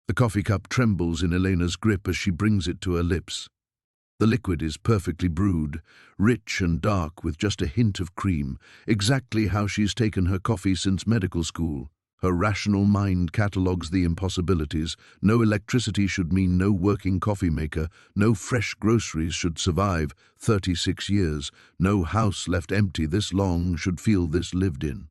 The coffee cup trembles in Elena's grip as she brings it to her lips. The liquid is perfectly brewed, rich and dark with just a hint of cream, exactly how she's taken her coffee since medical school. Her rational mind catalogues the impossibilities. No electricity should mean no working coffee maker, no fresh groceries should survive 36 years, no house left empty this long should feel this lived in.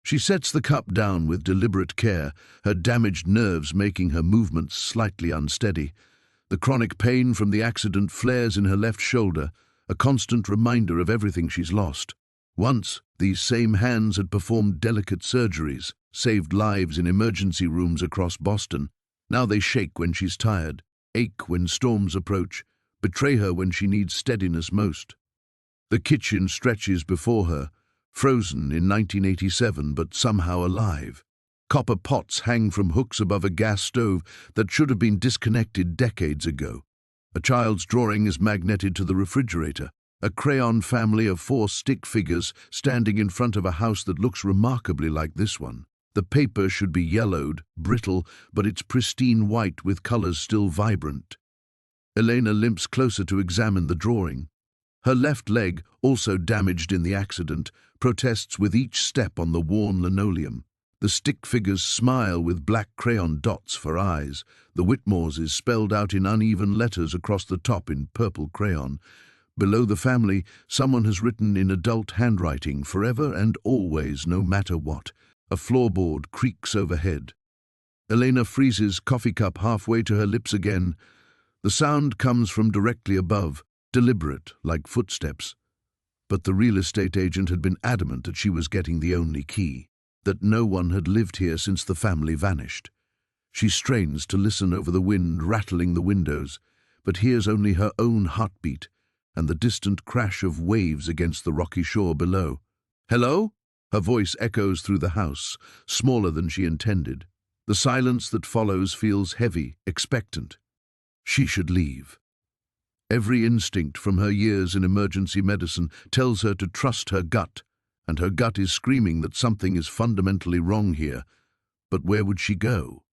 She sets the cup down with deliberate care, her damaged nerves making her movements slightly unsteady. The chronic pain from the accident flares in her left shoulder, a constant reminder of everything she's lost. Once, these same hands had performed delicate surgeries, saved lives in emergency rooms across Boston. Now they shake when she's tired, ache when storms approach, betray her when she needs steadiness most. The kitchen stretches before her, frozen in 1987 but somehow alive. Copper pots hang from hooks above a gas stove that should have been disconnected decades ago. A child's drawing is magneted to the refrigerator. A crayon family of 4 stick figures standing in front of a house that looks remarkably like this one. The paper should be yellowed, brittle, but it's pristine white with colors still vibrant. Elena limps closer to examine the drawing. Her left leg, also damaged in the accident, protests with each step on the worn linoleum. The stick figures smile with black crayon dots for eyes. The Whitmores is spelled out in uneven letters across the top in purple crayon. Below the family, someone has written in adult handwriting, forever and always, no matter what. A floorboard creaks overhead. Elena freezes coffee cup halfway to her lips again. The sound comes from directly above, deliberate, like footsteps. But the real estate agent had been adamant that she was getting the only key, that no one had lived here since the family vanished. She strains to listen over the wind rattling the windows, but hears only her own heartbeat and the distant crash of waves against the rocky shore below. "Hello?" Her voice echoes through the house, smaller than she intended. The silence that follows feels heavy, expectant. She should leave. Every instinct from her years in emergency medicine tells her to trust her gut, and her gut is screaming that something is fundamentally wrong here. But where would she go?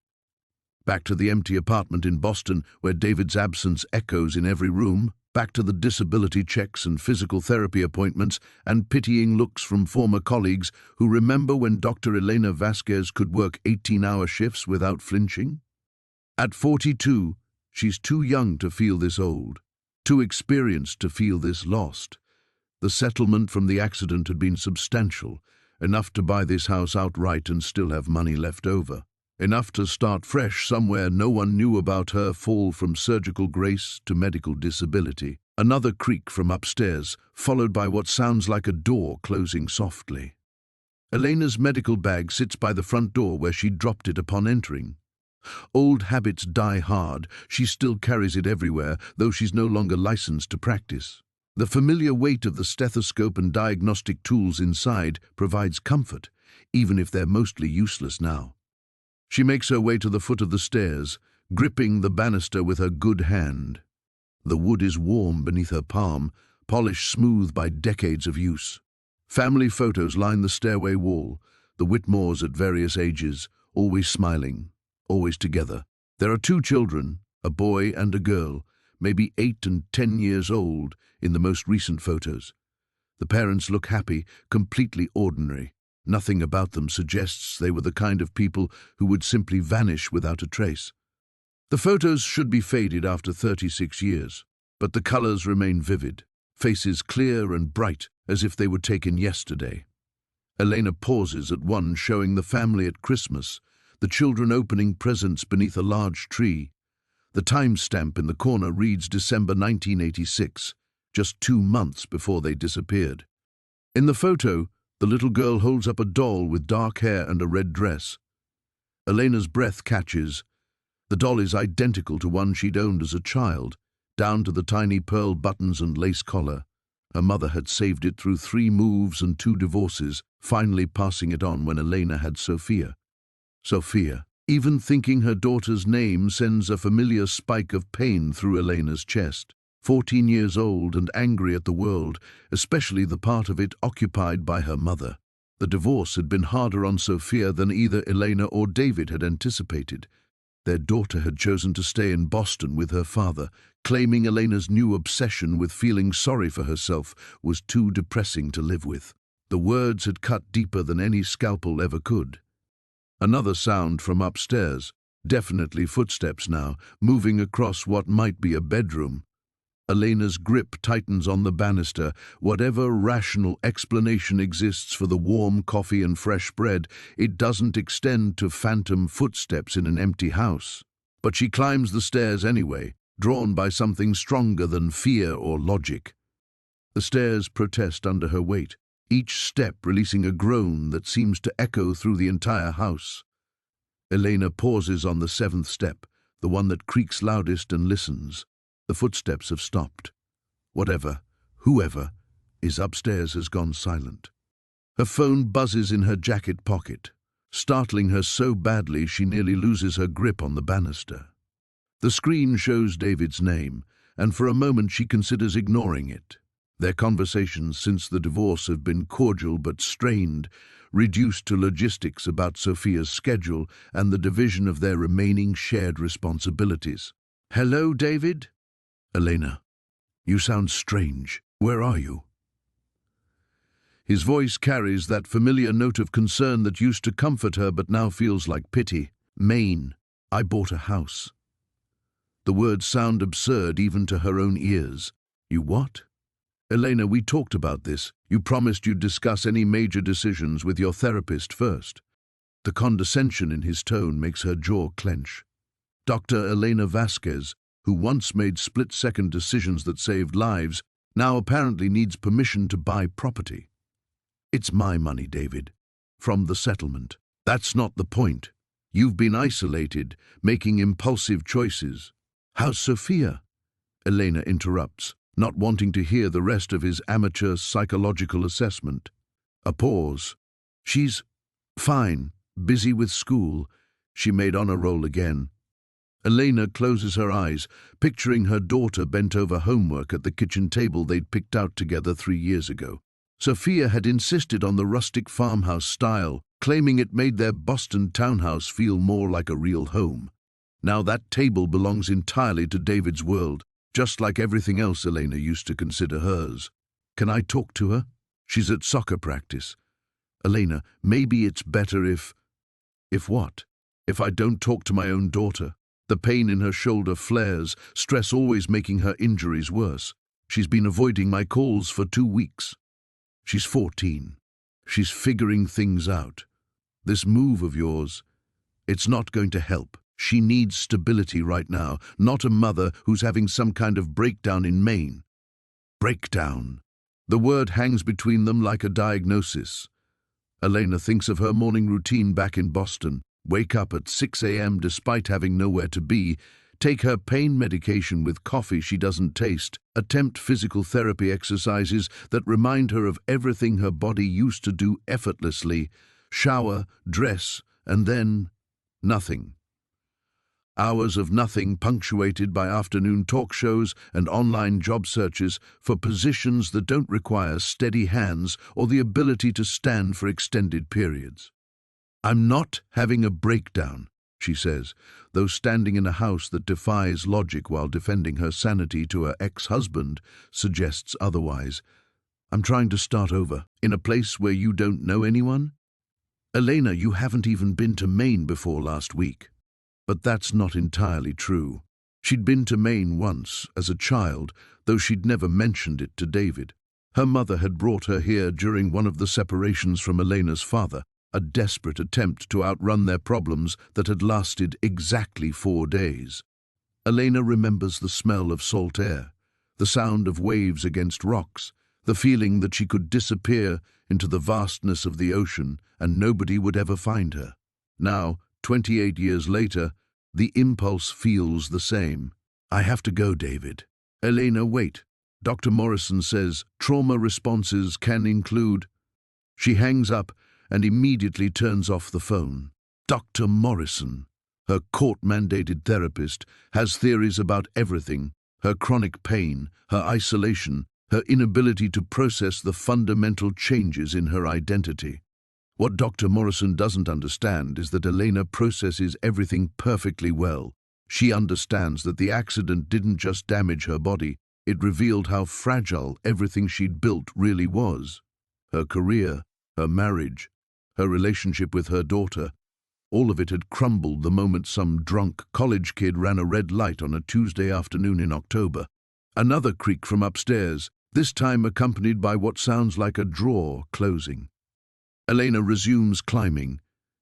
Back to the empty apartment in Boston where David's absence echoes in every room, back to the disability checks and physical therapy appointments and pitying looks from former colleagues who remember when Dr. Elena Vasquez could work 18-hour shifts without flinching? At 42, she's too young to feel this old, too experienced to feel this lost. The settlement from the accident had been substantial, enough to buy this house outright and still have money left over. Enough to start fresh somewhere no one knew about her fall from surgical grace to medical disability. Another creak from upstairs, followed by what sounds like a door closing softly. Elena's medical bag sits by the front door where she dropped it upon entering. Old habits die hard. She still carries it everywhere, though she's no longer licensed to practice. The familiar weight of the stethoscope and diagnostic tools inside provides comfort, even if they're mostly useless now. She makes her way to the foot of the stairs, gripping the banister with her good hand. The wood is warm beneath her palm, polished smooth by decades of use. Family photos line the stairway wall, the Whitmores at various ages, always smiling, always together. There are 2 children, a boy and a girl, maybe 8 and 10 years old in the most recent photos. The parents look happy, completely ordinary. Nothing about them suggests they were the kind of people who would simply vanish without a trace. The photos should be faded after 36 years, but the colors remain vivid, faces clear and bright as if they were taken yesterday. Elena pauses at one showing the family at Christmas, the children opening presents beneath a large tree. The timestamp in the corner reads December 1986, just 2 months before they disappeared. In the photo, the little girl holds up a doll with dark hair and a red dress. Elena's breath catches. The doll is identical to one she'd owned as a child, down to the tiny pearl buttons and lace collar. Her mother had saved it through 3 moves and 2 divorces, finally passing it on when Elena had Sophia. Sophia. Even thinking her daughter's name sends a familiar spike of pain through Elena's chest. 14 years old and angry at the world, especially the part of it occupied by her mother. The divorce had been harder on Sophia than either Elena or David had anticipated. Their daughter had chosen to stay in Boston with her father, claiming Elena's new obsession with feeling sorry for herself was too depressing to live with. The words had cut deeper than any scalpel ever could. Another sound from upstairs, definitely footsteps now, moving across what might be a bedroom. Elena's grip tightens on the banister. Whatever rational explanation exists for the warm coffee and fresh bread, it doesn't extend to phantom footsteps in an empty house. But she climbs the stairs anyway, drawn by something stronger than fear or logic. The stairs protest under her weight, each step releasing a groan that seems to echo through the entire house. Elena pauses on the seventh step, the one that creaks loudest, and listens. The footsteps have stopped. Whatever, whoever, is upstairs has gone silent. Her phone buzzes in her jacket pocket, startling her so badly she nearly loses her grip on the banister. The screen shows David's name, and for a moment she considers ignoring it. Their conversations since the divorce have been cordial but strained, reduced to logistics about Sophia's schedule and the division of their remaining shared responsibilities. "Hello, David?" "Elena, you sound strange. Where are you?" His voice carries that familiar note of concern that used to comfort her but now feels like pity. "Maine. I bought a house." The words sound absurd even to her own ears. "You what?" "Elena, we talked about this. You promised you'd discuss any major decisions with your therapist first." The condescension in his tone makes her jaw clench. Dr. Elena Vasquez, who once made split-second decisions that saved lives, now apparently needs permission to buy property. "It's my money, David. From the settlement. That's not the point. You've been isolated, making impulsive choices." "How's Sophia?" Elena interrupts, not wanting to hear the rest of his amateur psychological assessment. A pause. "She's fine, busy with school." She made honor roll again. Elena closes her eyes, picturing her daughter bent over homework at the kitchen table they'd picked out together 3 years ago. Sophia had insisted on the rustic farmhouse style, claiming it made their Boston townhouse feel more like a real home. Now that table belongs entirely to David's world, just like everything else Elena used to consider hers. "Can I talk to her? She's at soccer practice." "Elena, maybe it's better if..." "If what?" "If I don't talk to my own daughter." The pain in her shoulder flares, stress always making her injuries worse. "She's been avoiding my calls for 2 weeks. She's 14. She's figuring things out. This move of yours, it's not going to help. She needs stability right now, not a mother who's having some kind of breakdown in Maine." Breakdown. The word hangs between them like a diagnosis. Elena thinks of her morning routine back in Boston. Wake up at 6 a.m. despite having nowhere to be, take her pain medication with coffee she doesn't taste, attempt physical therapy exercises that remind her of everything her body used to do effortlessly, shower, dress, and then nothing. Hours of nothing punctuated by afternoon talk shows and online job searches for positions that don't require steady hands or the ability to stand for extended periods. "I'm not having a breakdown," she says, though standing in a house that defies logic while defending her sanity to her ex-husband suggests otherwise. "I'm trying to start over, in a place where you don't know anyone." "Elena, you haven't even been to Maine before last week." But that's not entirely true. She'd been to Maine once, as a child, though she'd never mentioned it to David. Her mother had brought her here during one of the separations from Elena's father, a desperate attempt to outrun their problems that had lasted exactly 4 days. Elena remembers the smell of salt air, the sound of waves against rocks, the feeling that she could disappear into the vastness of the ocean and nobody would ever find her. Now, 28 years later, the impulse feels the same. "I have to go, David." "Elena, wait. Dr. Morrison says trauma responses can include..." She hangs up and immediately turns off the phone. Dr. Morrison, her court-mandated therapist, has theories about everything: her chronic pain, her isolation, her inability to process the fundamental changes in her identity. What Dr. Morrison doesn't understand is that Elena processes everything perfectly well. She understands that the accident didn't just damage her body, it revealed how fragile everything she'd built really was. Her career, her marriage, her relationship with her daughter, all of it had crumbled the moment some drunk college kid ran a red light on a Tuesday afternoon in October. Another creak from upstairs, this time accompanied by what sounds like a drawer closing. Elena resumes climbing,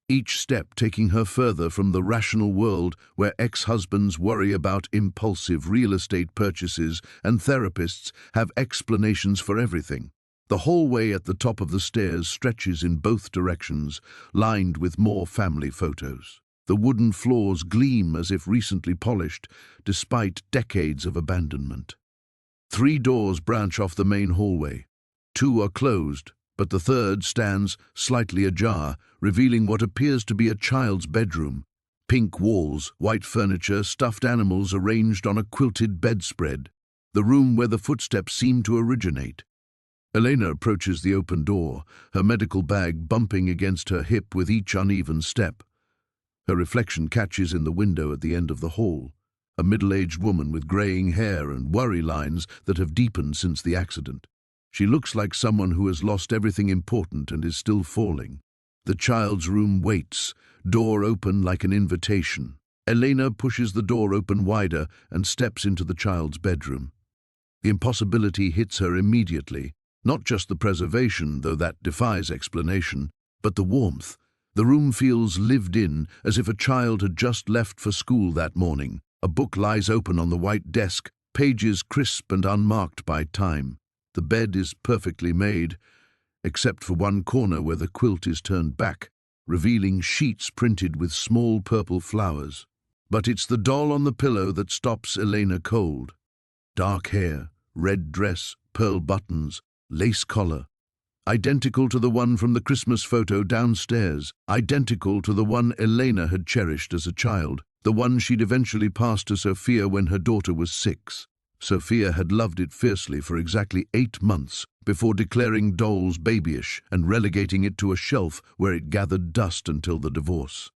each step taking her further from the rational world where ex-husbands worry about impulsive real estate purchases and therapists have explanations for everything. The hallway at the top of the stairs stretches in both directions, lined with more family photos. The wooden floors gleam as if recently polished, despite decades of abandonment. 3 doors branch off the main hallway. 2 are closed, but the third stands slightly ajar, revealing what appears to be a child's bedroom. Pink walls, white furniture, stuffed animals arranged on a quilted bedspread. The room where the footsteps seem to originate. Elena approaches the open door, her medical bag bumping against her hip with each uneven step. Her reflection catches in the window at the end of the hall, a middle-aged woman with graying hair and worry lines that have deepened since the accident. She looks like someone who has lost everything important and is still falling. The child's room waits, door open like an invitation. Elena pushes the door open wider and steps into the child's bedroom. The impossibility hits her immediately. Not just the preservation, though that defies explanation, but the warmth. The room feels lived in, as if a child had just left for school that morning. A book lies open on the white desk, pages crisp and unmarked by time. The bed is perfectly made, except for one corner where the quilt is turned back, revealing sheets printed with small purple flowers. But it's the doll on the pillow that stops Elena cold. Dark hair, red dress, pearl buttons, lace collar. Identical to the one from the Christmas photo downstairs, identical to the one Elena had cherished as a child, the one she'd eventually passed to Sophia when her daughter was 6. Sophia had loved it fiercely for exactly 8 months before declaring dolls babyish and relegating it to a shelf where it gathered dust until the divorce.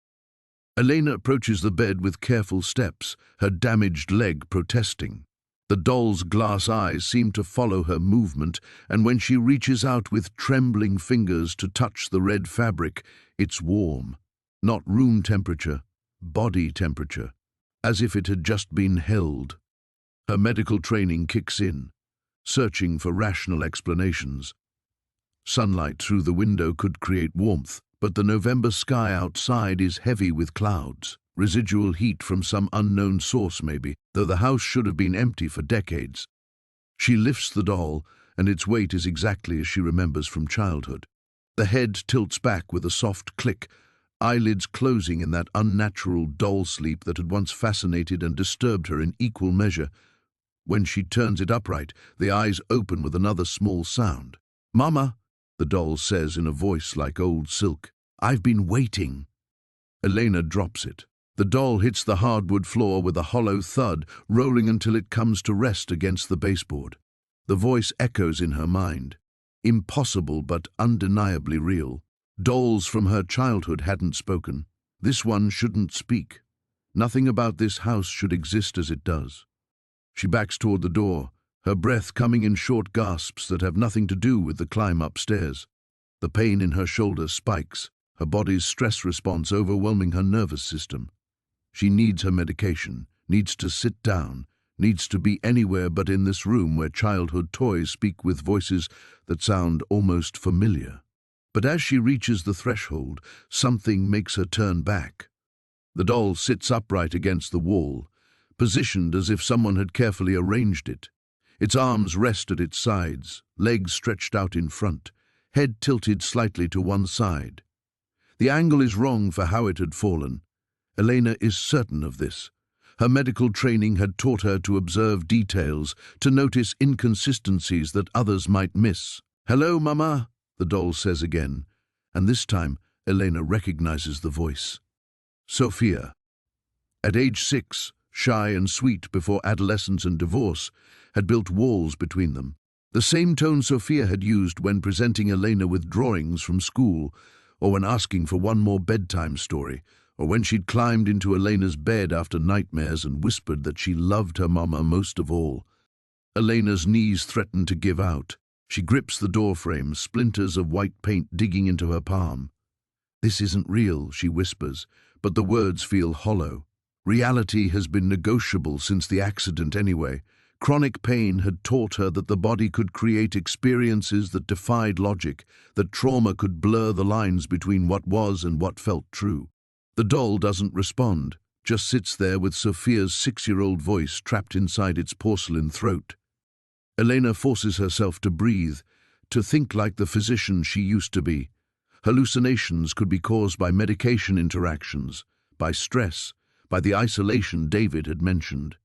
Elena approaches the bed with careful steps, her damaged leg protesting. The doll's glass eyes seem to follow her movement, and when she reaches out with trembling fingers to touch the red fabric, it's warm. Not room temperature, body temperature, as if it had just been held. Her medical training kicks in, searching for rational explanations. Sunlight through the window could create warmth, but the November sky outside is heavy with clouds. Residual heat from some unknown source maybe, though the house should have been empty for decades. She lifts the doll, and its weight is exactly as she remembers from childhood. The head tilts back with a soft click, eyelids closing in that unnatural doll sleep that had once fascinated and disturbed her in equal measure. When she turns it upright, the eyes open with another small sound. "Mama," the doll says in a voice like old silk, "I've been waiting." Elena drops it. The doll hits the hardwood floor with a hollow thud, rolling until it comes to rest against the baseboard. The voice echoes in her mind. Impossible but undeniably real. Dolls from her childhood hadn't spoken. This one shouldn't speak. Nothing about this house should exist as it does. She backs toward the door, her breath coming in short gasps that have nothing to do with the climb upstairs. The pain in her shoulder spikes, her body's stress response overwhelming her nervous system. She needs her medication, needs to sit down, needs to be anywhere but in this room where childhood toys speak with voices that sound almost familiar. But as she reaches the threshold, something makes her turn back. The doll sits upright against the wall, positioned as if someone had carefully arranged it. Its arms rest at its sides, legs stretched out in front, head tilted slightly to one side. The angle is wrong for how it had fallen. Elena is certain of this. Her medical training had taught her to observe details, to notice inconsistencies that others might miss. "Hello, Mama," the doll says again, and this time Elena recognizes the voice. Sophia. At age 6, shy and sweet before adolescence and divorce, had built walls between them. The same tone Sophia had used when presenting Elena with drawings from school, or when asking for one more bedtime story, or when she'd climbed into Elena's bed after nightmares and whispered that she loved her mama most of all. Elena's knees threatened to give out. She grips the doorframe, splinters of white paint digging into her palm. "This isn't real," she whispers, but the words feel hollow. Reality has been negotiable since the accident anyway. Chronic pain had taught her that the body could create experiences that defied logic, that trauma could blur the lines between what was and what felt true. The doll doesn't respond, just sits there with Sophia's 6-year-old voice trapped inside its porcelain throat. Elena forces herself to breathe, to think like the physician she used to be. Hallucinations could be caused by medication interactions, by stress, by the isolation David had mentioned.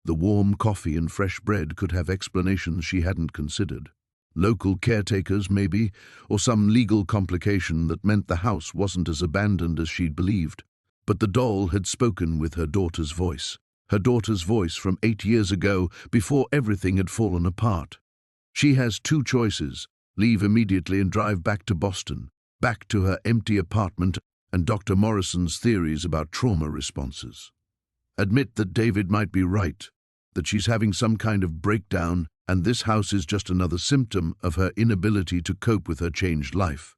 The warm coffee and fresh bread could have explanations she hadn't considered. Local caretakers, maybe, or some legal complication that meant the house wasn't as abandoned as she'd believed. But the doll had spoken with her daughter's voice from 8 years ago, before everything had fallen apart. She has two choices: leave immediately and drive back to Boston, back to her empty apartment and Dr. Morrison's theories about trauma responses. Admit that David might be right, that she's having some kind of breakdown, and this house is just another symptom of her inability to cope with her changed life.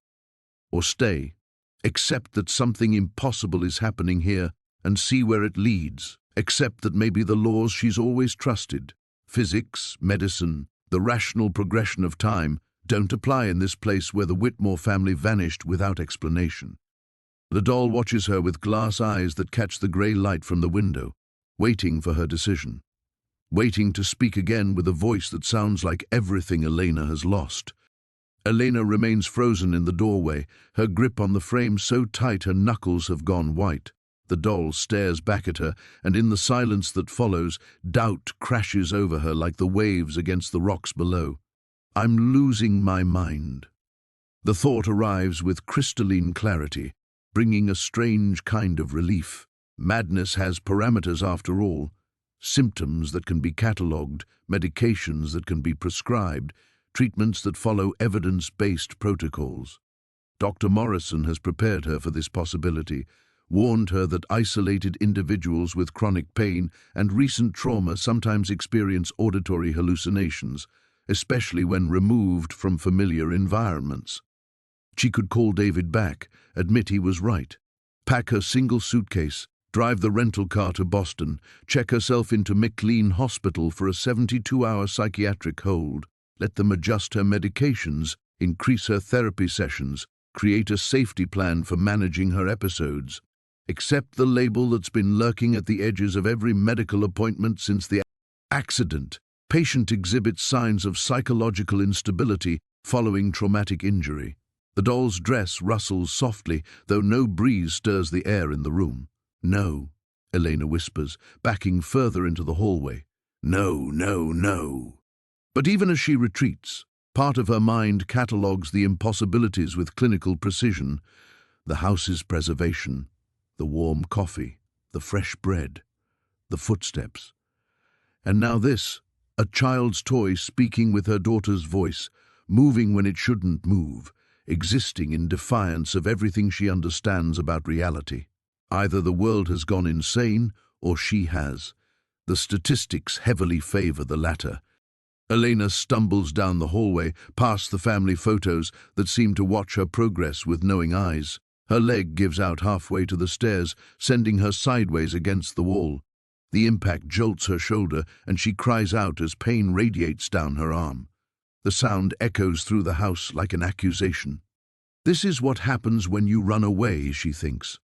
Or stay, accept that something impossible is happening here, and see where it leads. Accept that maybe the laws she's always trusted, physics, medicine, the rational progression of time, don't apply in this place where the Whitmore family vanished without explanation. The doll watches her with glass eyes that catch the grey light from the window, waiting for her decision. Waiting to speak again with a voice that sounds like everything Elena has lost. Elena remains frozen in the doorway, her grip on the frame so tight her knuckles have gone white. The doll stares back at her, and in the silence that follows, doubt crashes over her like the waves against the rocks below. "I'm losing my mind." The thought arrives with crystalline clarity, bringing a strange kind of relief. Madness has parameters after all. Symptoms that can be catalogued, medications that can be prescribed, treatments that follow evidence-based protocols. Dr. Morrison has prepared her for this possibility, warned her that isolated individuals with chronic pain and recent trauma sometimes experience auditory hallucinations, especially when removed from familiar environments. She could call David back, admit he was right, pack her single suitcase, drive the rental car to Boston, check herself into McLean Hospital for a 72-hour psychiatric hold, let them adjust her medications, increase her therapy sessions, create a safety plan for managing her episodes. Accept the label that's been lurking at the edges of every medical appointment since the accident. Patient exhibits signs of psychological instability following traumatic injury. The doll's dress rustles softly, though no breeze stirs the air in the room. "No," Elena whispers, backing further into the hallway. "No, no, no." But even as she retreats, part of her mind catalogues the impossibilities with clinical precision. The house's preservation, the warm coffee, the fresh bread, the footsteps. And now this, a child's toy speaking with her daughter's voice, moving when it shouldn't move, existing in defiance of everything she understands about reality. Either the world has gone insane, or she has. The statistics heavily favor the latter. Elena stumbles down the hallway, past the family photos that seem to watch her progress with knowing eyes. Her leg gives out halfway to the stairs, sending her sideways against the wall. The impact jolts her shoulder, and she cries out as pain radiates down her arm. The sound echoes through the house like an accusation. This is what happens when you run away, she thinks.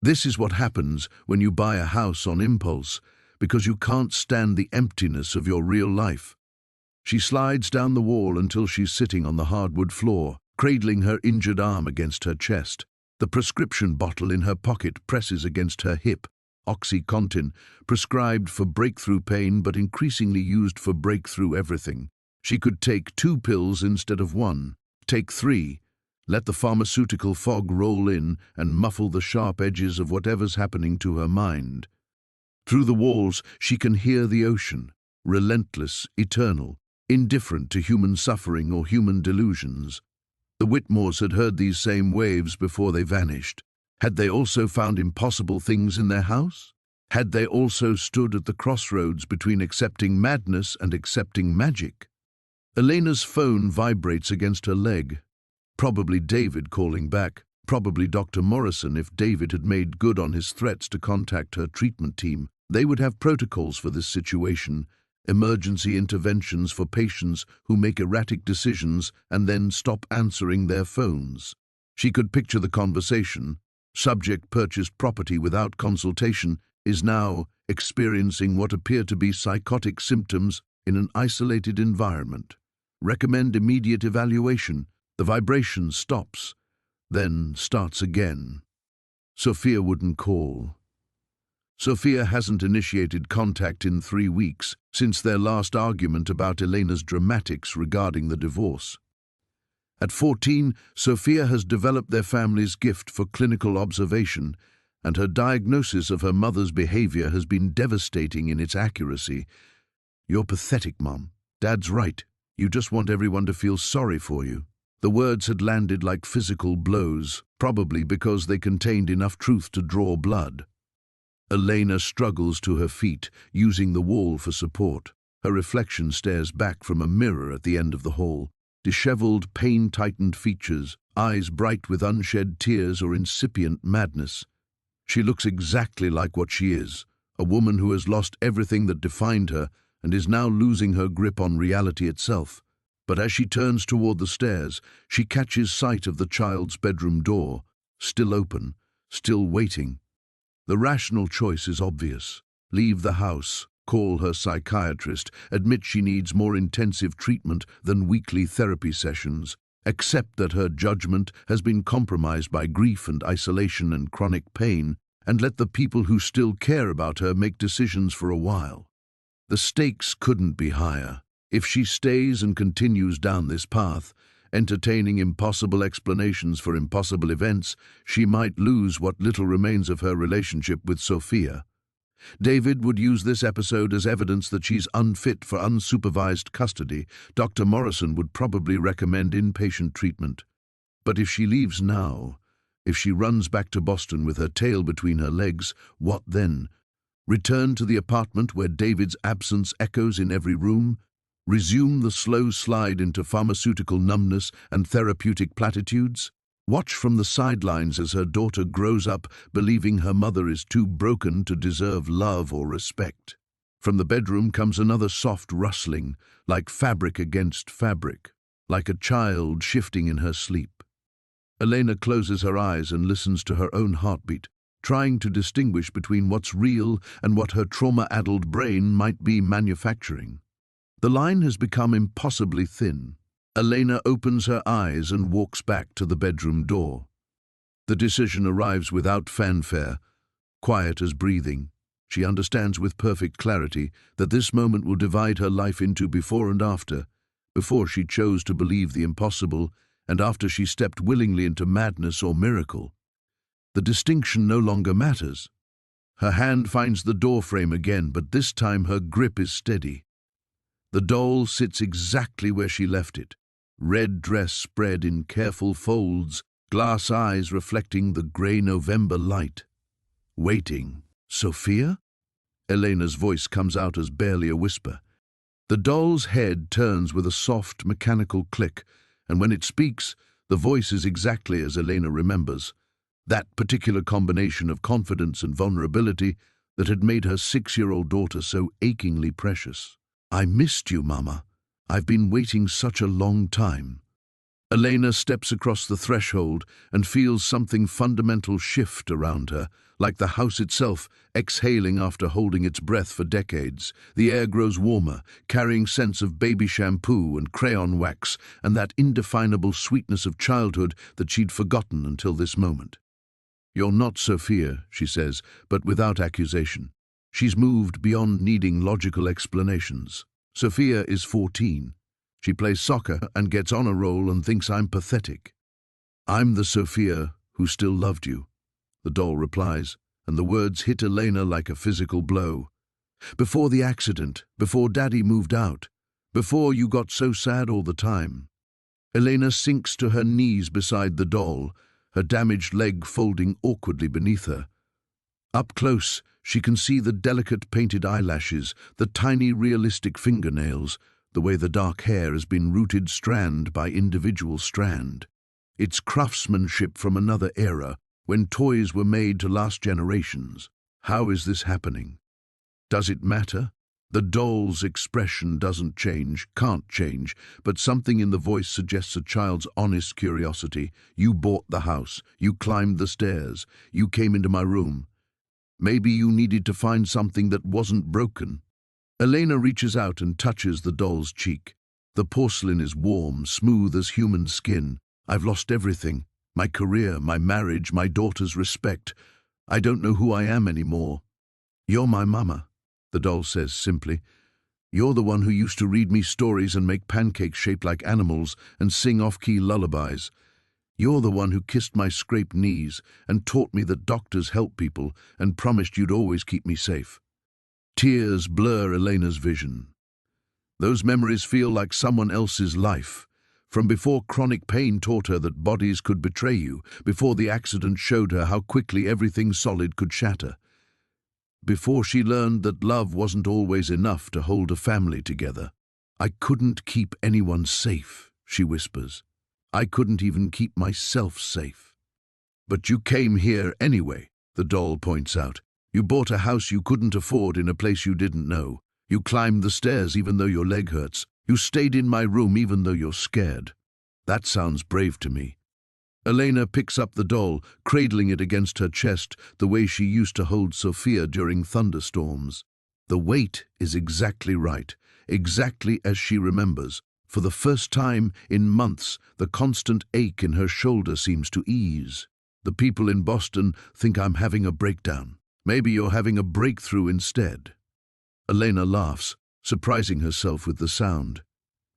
This is what happens when you buy a house on impulse, because you can't stand the emptiness of your real life. She slides down the wall until she's sitting on the hardwood floor, cradling her injured arm against her chest. The prescription bottle in her pocket presses against her hip. OxyContin, prescribed for breakthrough pain but increasingly used for breakthrough everything. She could take 2 pills instead of 1, take 3, let the pharmaceutical fog roll in and muffle the sharp edges of whatever's happening to her mind. Through the walls, she can hear the ocean, relentless, eternal, indifferent to human suffering or human delusions. The Whitmores had heard these same waves before they vanished. Had they also found impossible things in their house? Had they also stood at the crossroads between accepting madness and accepting magic? Elena's phone vibrates against her leg. Probably David calling back. Probably Dr. Morrison if David had made good on his threats to contact her treatment team. They would have protocols for this situation, emergency interventions for patients who make erratic decisions and then stop answering their phones. She could picture the conversation. Subject purchased property without consultation, is now experiencing what appear to be psychotic symptoms in an isolated environment. Recommend immediate evaluation. The vibration stops, then starts again. Sophia wouldn't call. Sophia hasn't initiated contact in 3 weeks, since their last argument about Elena's dramatics regarding the divorce. At 14, Sophia has developed their family's gift for clinical observation, and her diagnosis of her mother's behavior has been devastating in its accuracy. "You're pathetic, Mom. Dad's right. You just want everyone to feel sorry for you." The words had landed like physical blows, probably because they contained enough truth to draw blood. Elena struggles to her feet, using the wall for support. Her reflection stares back from a mirror at the end of the hall. Disheveled, pain-tightened features, eyes bright with unshed tears or incipient madness. She looks exactly like what she is, a woman who has lost everything that defined her and is now losing her grip on reality itself. But as she turns toward the stairs, she catches sight of the child's bedroom door, still open, still waiting. The rational choice is obvious. Leave the house, call her psychiatrist, admit she needs more intensive treatment than weekly therapy sessions, accept that her judgment has been compromised by grief and isolation and chronic pain, and let the people who still care about her make decisions for a while. The stakes couldn't be higher. If she stays and continues down this path, entertaining impossible explanations for impossible events, she might lose what little remains of her relationship with Sophia. David would use this episode as evidence that she's unfit for unsupervised custody. Dr. Morrison would probably recommend inpatient treatment. But if she leaves now, if she runs back to Boston with her tail between her legs, what then? Return to the apartment where David's absence echoes in every room? Resume the slow slide into pharmaceutical numbness and therapeutic platitudes? Watch from the sidelines as her daughter grows up believing her mother is too broken to deserve love or respect. From the bedroom comes another soft rustling, like fabric against fabric, like a child shifting in her sleep. Elena closes her eyes and listens to her own heartbeat, trying to distinguish between what's real and what her trauma-addled brain might be manufacturing. The line has become impossibly thin. Elena opens her eyes and walks back to the bedroom door. The decision arrives without fanfare, quiet as breathing. She understands with perfect clarity that this moment will divide her life into before and after, before she chose to believe the impossible and after she stepped willingly into madness or miracle. The distinction no longer matters. Her hand finds the doorframe again, but this time her grip is steady. The doll sits exactly where she left it, red dress spread in careful folds, glass eyes reflecting the grey November light. Waiting. "Sophia?" Elena's voice comes out as barely a whisper. The doll's head turns with a soft, mechanical click, and when it speaks, the voice is exactly as Elena remembers. That particular combination of confidence and vulnerability that had made her 6-year-old daughter so achingly precious. "I missed you, Mama. I've been waiting such a long time." Elena steps across the threshold and feels something fundamental shift around her, like the house itself exhaling after holding its breath for decades. The air grows warmer, carrying scents of baby shampoo and crayon wax and that indefinable sweetness of childhood that she'd forgotten until this moment. "You're not Sophia," she says, but without accusation. She's moved beyond needing logical explanations. Sophia is 14. She plays soccer and gets on a roll and thinks I'm pathetic. "I'm the Sophia who still loved you," the doll replies, and the words hit Elena like a physical blow. "Before the accident, before Daddy moved out, before you got so sad all the time." Elena sinks to her knees beside the doll, her damaged leg folding awkwardly beneath her. Up close, she can see the delicate painted eyelashes, the tiny realistic fingernails, the way the dark hair has been rooted strand by individual strand. It's craftsmanship from another era, when toys were made to last generations. How is this happening? Does it matter? The doll's expression doesn't change, can't change, but something in the voice suggests a child's honest curiosity. You bought the house, you climbed the stairs, you came into my room. Maybe you needed to find something that wasn't broken. Elena reaches out and touches the doll's cheek. The porcelain is warm, smooth as human skin. I've lost everything. My career, my marriage, my daughter's respect. I don't know who I am anymore. You're my mama, the doll says simply. You're the one who used to read me stories and make pancakes shaped like animals and sing off-key lullabies. You're the one who kissed my scraped knees and taught me that doctors help people and promised you'd always keep me safe. Tears blur Elena's vision. Those memories feel like someone else's life, from before chronic pain taught her that bodies could betray you, before the accident showed her how quickly everything solid could shatter, before she learned that love wasn't always enough to hold a family together. I couldn't keep anyone safe, she whispers. I couldn't even keep myself safe. But you came here anyway, the doll points out. You bought a house you couldn't afford in a place you didn't know. You climbed the stairs even though your leg hurts. You stayed in my room even though you're scared. That sounds brave to me. Elena picks up the doll, cradling it against her chest the way she used to hold Sophia during thunderstorms. The weight is exactly right, exactly as she remembers. For the first time in months, the constant ache in her shoulder seems to ease. The people in Boston think I'm having a breakdown. Maybe you're having a breakthrough instead. Elena laughs, surprising herself with the sound.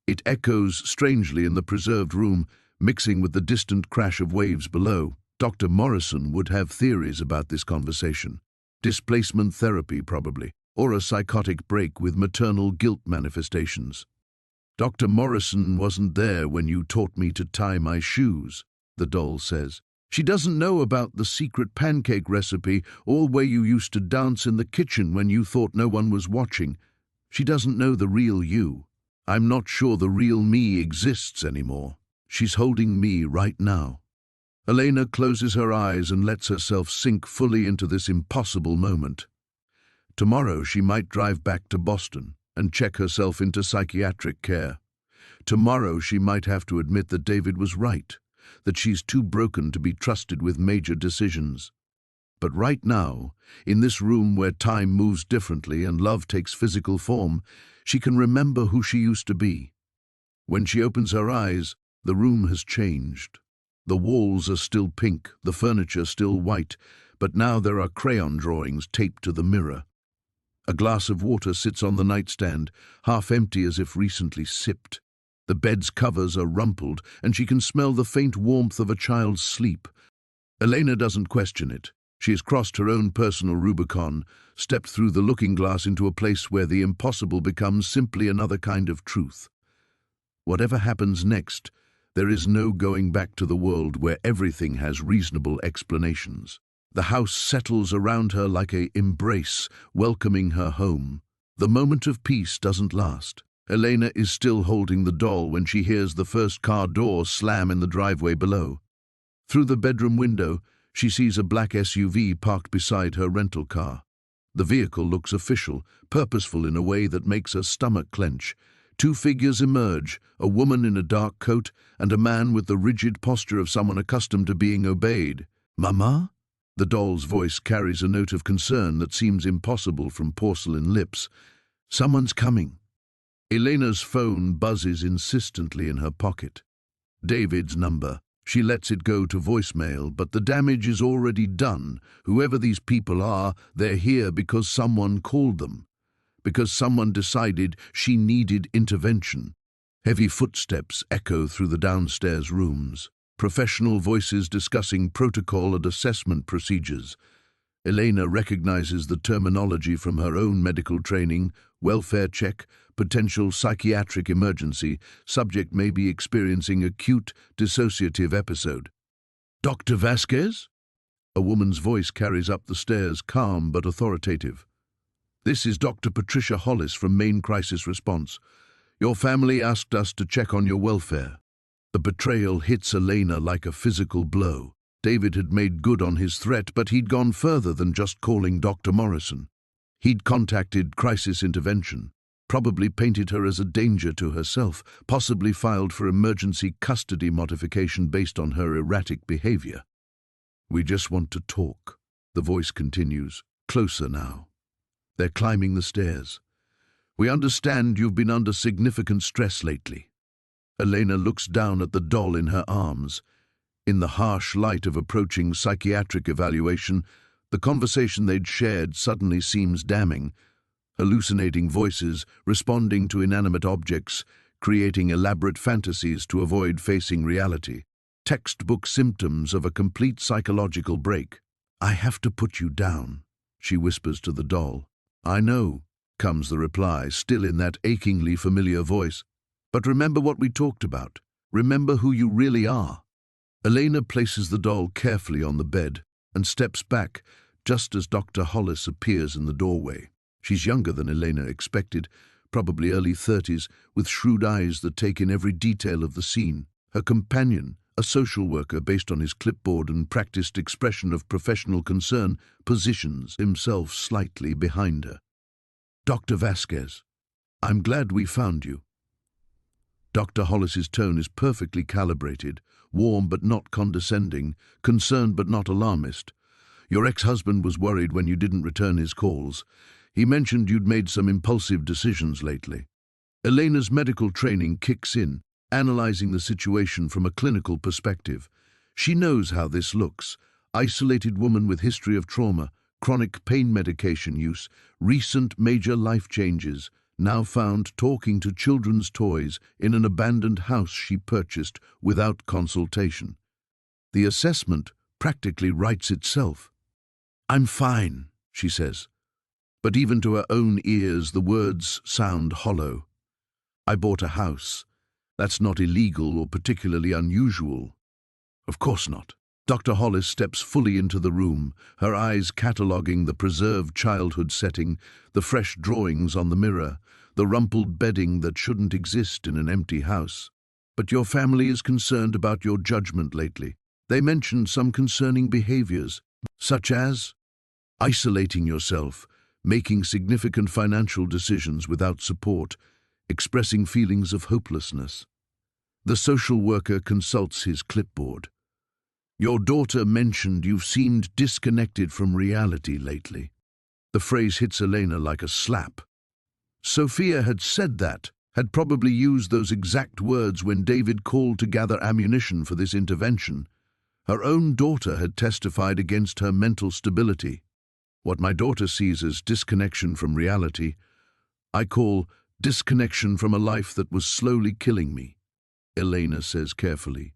It echoes strangely in the preserved room, mixing with the distant crash of waves below. Dr. Morrison would have theories about this conversation. Displacement therapy, probably, or a psychotic break with maternal guilt manifestations. Dr. Morrison wasn't there when you taught me to tie my shoes, the doll says. She doesn't know about the secret pancake recipe or where you used to dance in the kitchen when you thought no one was watching. She doesn't know the real you. I'm not sure the real me exists anymore. She's holding me right now. Elena closes her eyes and lets herself sink fully into this impossible moment. Tomorrow she might drive back to Boston and check herself into psychiatric care. Tomorrow she might have to admit that David was right, that she's too broken to be trusted with major decisions. But right now, in this room where time moves differently and love takes physical form, she can remember who she used to be. When she opens her eyes, the room has changed. The walls are still pink, the furniture still white, but now there are crayon drawings taped to the mirror. A glass of water sits on the nightstand, half empty as if recently sipped. The bed's covers are rumpled, and she can smell the faint warmth of a child's sleep. Elena doesn't question it. She has crossed her own personal Rubicon, stepped through the looking glass into a place where the impossible becomes simply another kind of truth. Whatever happens next, there is no going back to the world where everything has reasonable explanations. The house settles around her like an embrace, welcoming her home. The moment of peace doesn't last. Elena is still holding the doll when she hears the first car door slam in the driveway below. Through the bedroom window, she sees a black SUV parked beside her rental car. The vehicle looks official, purposeful in a way that makes her stomach clench. Two figures emerge, a woman in a dark coat and a man with the rigid posture of someone accustomed to being obeyed. "Mama?" The doll's voice carries a note of concern that seems impossible from porcelain lips. "Someone's coming." Elena's phone buzzes insistently in her pocket. David's number. She lets it go to voicemail, but the damage is already done. Whoever these people are, they're here because someone called them. Because someone decided she needed intervention. Heavy footsteps echo through the downstairs rooms. Professional voices discussing protocol and assessment procedures. Elena recognizes the terminology from her own medical training: welfare check, potential psychiatric emergency, subject may be experiencing acute dissociative episode. Dr. Vasquez? A woman's voice carries up the stairs, calm but authoritative. This is Dr. Patricia Hollis from Main Crisis Response. Your family asked us to check on your welfare. The betrayal hits Elena like a physical blow. David had made good on his threat, but he'd gone further than just calling Dr. Morrison. He'd contacted crisis intervention, probably painted her as a danger to herself, possibly filed for emergency custody modification based on her erratic behavior. We just want to talk, the voice continues, closer now. They're climbing the stairs. We understand you've been under significant stress lately. Elena looks down at the doll in her arms. In the harsh light of approaching psychiatric evaluation, the conversation they'd shared suddenly seems damning. Hallucinating voices, responding to inanimate objects, creating elaborate fantasies to avoid facing reality. Textbook symptoms of a complete psychological break. I have to put you down, she whispers to the doll. I know, comes the reply, still in that achingly familiar voice. But remember what we talked about. Remember who you really are. Elena places the doll carefully on the bed and steps back just as Dr. Hollis appears in the doorway. She's younger than Elena expected, probably early 30s, with shrewd eyes that take in every detail of the scene. Her companion, a social worker based on his clipboard and practiced expression of professional concern, positions himself slightly behind her. Dr. Vasquez, I'm glad we found you. Dr. Hollis's tone is perfectly calibrated, warm but not condescending, concerned but not alarmist. Your ex-husband was worried when you didn't return his calls. He mentioned you'd made some impulsive decisions lately. Elena's medical training kicks in, analyzing the situation from a clinical perspective. She knows how this looks. Isolated woman with history of trauma, chronic pain medication use, recent major life changes, now found talking to children's toys in an abandoned house she purchased without consultation. The assessment practically writes itself. I'm fine, she says. But even to her own ears, the words sound hollow. I bought a house. That's not illegal or particularly unusual. Of course not. Dr. Hollis steps fully into the room, her eyes cataloguing the preserved childhood setting, the fresh drawings on the mirror, the rumpled bedding that shouldn't exist in an empty house. But your family is concerned about your judgment lately. They mentioned some concerning behaviors, such as isolating yourself, making significant financial decisions without support, expressing feelings of hopelessness. The social worker consults his clipboard. Your daughter mentioned you've seemed disconnected from reality lately. The phrase hits Elena like a slap. Sophia had said that, had probably used those exact words when David called to gather ammunition for this intervention. Her own daughter had testified against her mental stability. What my daughter sees as disconnection from reality, I call disconnection from a life that was slowly killing me, Elena says carefully.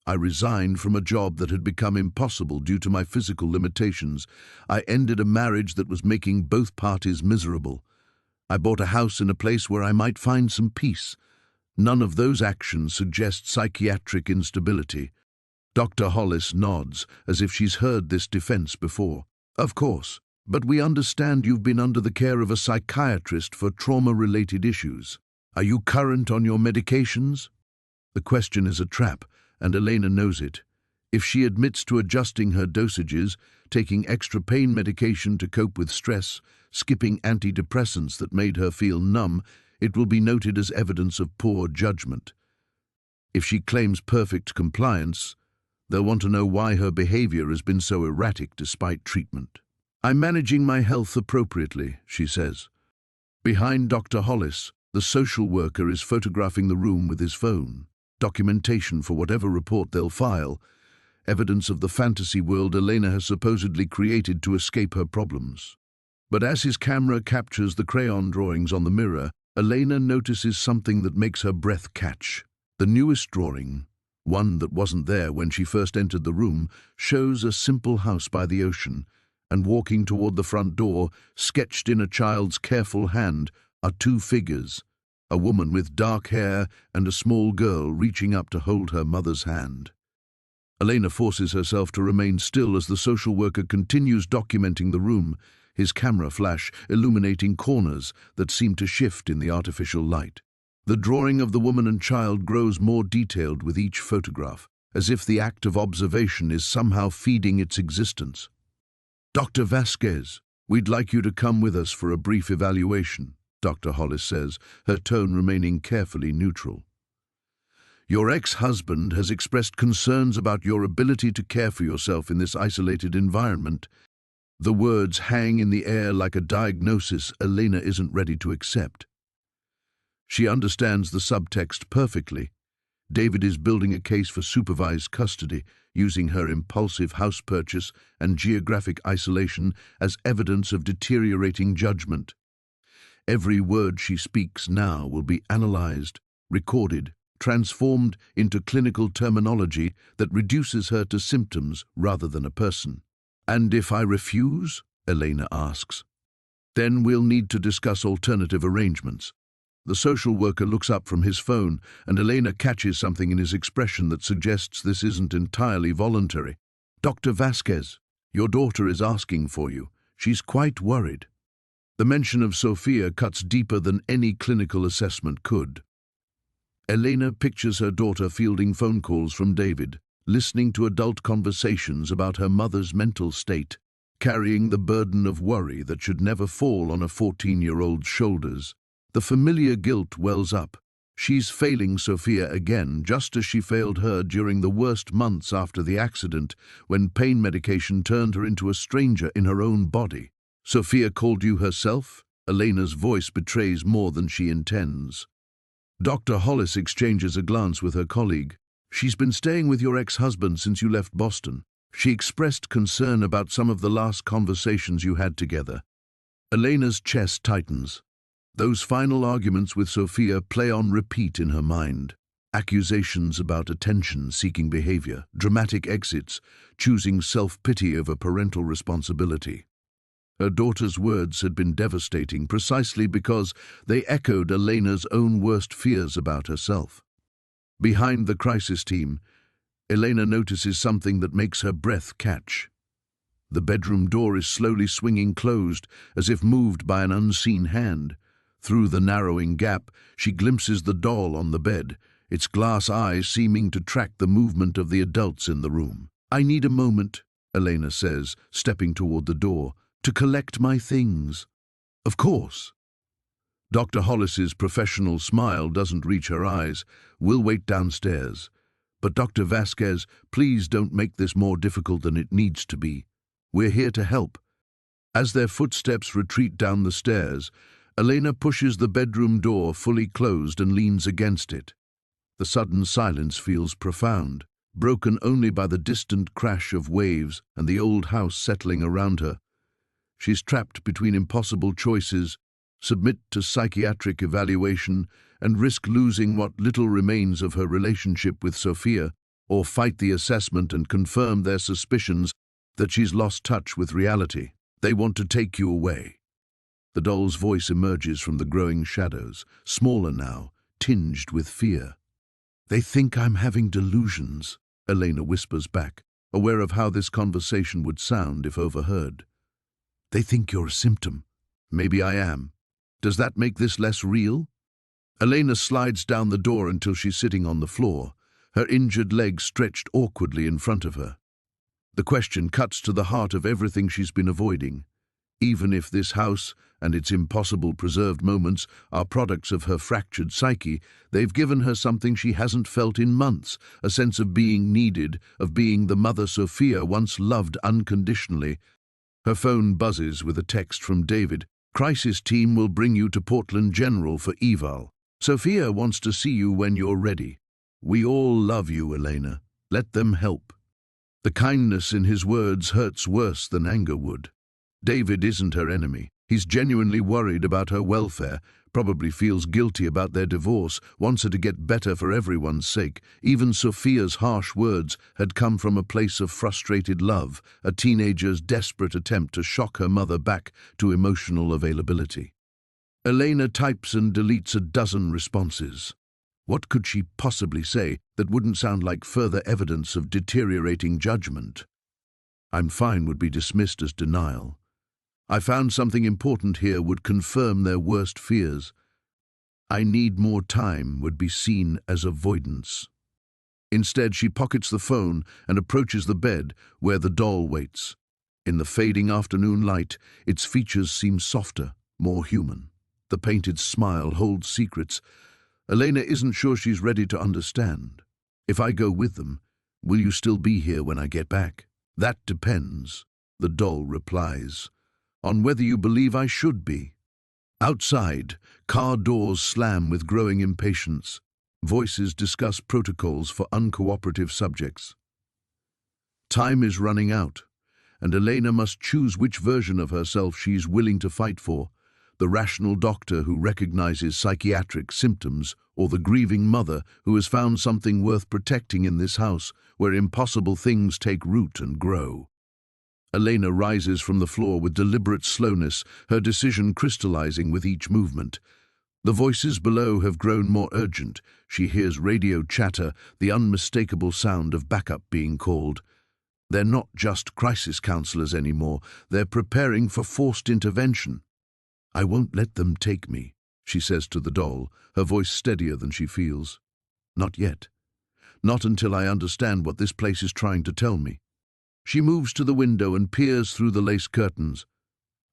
I resigned from a job that had become impossible due to my physical limitations. I ended a marriage that was making both parties miserable. I bought a house in a place where I might find some peace. None of those actions suggest psychiatric instability. Dr. Hollis nods, as if she's heard this defense before. Of course, but we understand you've been under the care of a psychiatrist for trauma-related issues. Are you current on your medications? The question is a trap, and Elena knows it. If she admits to adjusting her dosages, taking extra pain medication to cope with stress, skipping antidepressants that made her feel numb, it will be noted as evidence of poor judgment. If she claims perfect compliance, they'll want to know why her behavior has been so erratic despite treatment. I'm managing my health appropriately, she says. Behind Dr. Hollis, the social worker is photographing the room with his phone. Documentation for whatever report they'll file, evidence of the fantasy world Elena has supposedly created to escape her problems. But as his camera captures the crayon drawings on the mirror, Elena notices something that makes her breath catch. The newest drawing, one that wasn't there when she first entered the room, shows a simple house by the ocean, and walking toward the front door, sketched in a child's careful hand, are two figures, a woman with dark hair and a small girl reaching up to hold her mother's hand. Elena forces herself to remain still as the social worker continues documenting the room, his camera flash illuminating corners that seem to shift in the artificial light. The drawing of the woman and child grows more detailed with each photograph, as if the act of observation is somehow feeding its existence. "Dr. Vasquez, we'd like you to come with us for a brief evaluation," Dr. Hollis says, her tone remaining carefully neutral. "Your ex-husband has expressed concerns about your ability to care for yourself in this isolated environment." The words hang in the air like a diagnosis Elena isn't ready to accept. She understands the subtext perfectly. David is building a case for supervised custody, using her impulsive house purchase and geographic isolation as evidence of deteriorating judgment. Every word she speaks now will be analyzed, recorded, transformed into clinical terminology that reduces her to symptoms rather than a person. "And if I refuse?" Elena asks. "Then we'll need to discuss alternative arrangements." The social worker looks up from his phone, and Elena catches something in his expression that suggests this isn't entirely voluntary. "Dr. Vasquez, your daughter is asking for you. She's quite worried." The mention of Sophia cuts deeper than any clinical assessment could. Elena pictures her daughter fielding phone calls from David, listening to adult conversations about her mother's mental state, carrying the burden of worry that should never fall on a 14-year-old's shoulders. The familiar guilt wells up. She's failing Sophia again, just as she failed her during the worst months after the accident, when pain medication turned her into a stranger in her own body. "Sophia called you herself?" Elena's voice betrays more than she intends. Dr. Hollis exchanges a glance with her colleague. "She's been staying with your ex-husband since you left Boston. She expressed concern about some of the last conversations you had together." Elena's chest tightens. Those final arguments with Sophia play on repeat in her mind. Accusations about attention-seeking behavior, dramatic exits, choosing self-pity over parental responsibility. Her daughter's words had been devastating precisely because they echoed Elena's own worst fears about herself. Behind the crisis team, Elena notices something that makes her breath catch. The bedroom door is slowly swinging closed, as if moved by an unseen hand. Through the narrowing gap, she glimpses the doll on the bed, its glass eyes seeming to track the movement of the adults in the room. "I need a moment," Elena says, stepping toward the door, "to collect my things." "Of course." Dr. Hollis's professional smile doesn't reach her eyes. "We'll wait downstairs. But Dr. Vasquez, please don't make this more difficult than it needs to be. We're here to help." As their footsteps retreat down the stairs, Elena pushes the bedroom door fully closed and leans against it. The sudden silence feels profound, broken only by the distant crash of waves and the old house settling around her. She's trapped between impossible choices: submit to psychiatric evaluation and risk losing what little remains of her relationship with Sophia, or fight the assessment and confirm their suspicions that she's lost touch with reality. "They want to take you away." The doll's voice emerges from the growing shadows, smaller now, tinged with fear. "They think I'm having delusions," Elena whispers back, aware of how this conversation would sound if overheard. "They think you're a symptom." "Maybe I am. Does that make this less real?" Elena slides down the door until she's sitting on the floor, her injured leg stretched awkwardly in front of her. The question cuts to the heart of everything she's been avoiding. Even if this house and its impossible preserved moments are products of her fractured psyche, they've given her something she hasn't felt in months, a sense of being needed, of being the mother Sophia once loved unconditionally. Her phone buzzes with a text from David. "Crisis team will bring you to Portland General for eval. Sophia wants to see you when you're ready. We all love you, Elena. Let them help." The kindness in his words hurts worse than anger would. David isn't her enemy. He's genuinely worried about her welfare, probably feels guilty about their divorce, wants her to get better for everyone's sake. Even Sophia's harsh words had come from a place of frustrated love, a teenager's desperate attempt to shock her mother back to emotional availability. Elena types and deletes a dozen responses. What could she possibly say that wouldn't sound like further evidence of deteriorating judgment? "I'm fine" would be dismissed as denial. "I found something important here" would confirm their worst fears. "I need more time" would be seen as avoidance. Instead, she pockets the phone and approaches the bed where the doll waits. In the fading afternoon light, its features seem softer, more human. The painted smile holds secrets. Elena isn't sure she's ready to understand. "If I go with them, will you still be here when I get back?" "That depends," the doll replies, "on whether you believe I should be." Outside, car doors slam with growing impatience. Voices discuss protocols for uncooperative subjects. Time is running out, and Elena must choose which version of herself she's willing to fight for: the rational doctor who recognizes psychiatric symptoms, or the grieving mother who has found something worth protecting in this house where impossible things take root and grow. Elena rises from the floor with deliberate slowness, her decision crystallizing with each movement. The voices below have grown more urgent. She hears radio chatter, the unmistakable sound of backup being called. They're not just crisis counselors anymore, they're preparing for forced intervention. "I won't let them take me," she says to the doll, her voice steadier than she feels. "Not yet. Not until I understand what this place is trying to tell me." She moves to the window and peers through the lace curtains.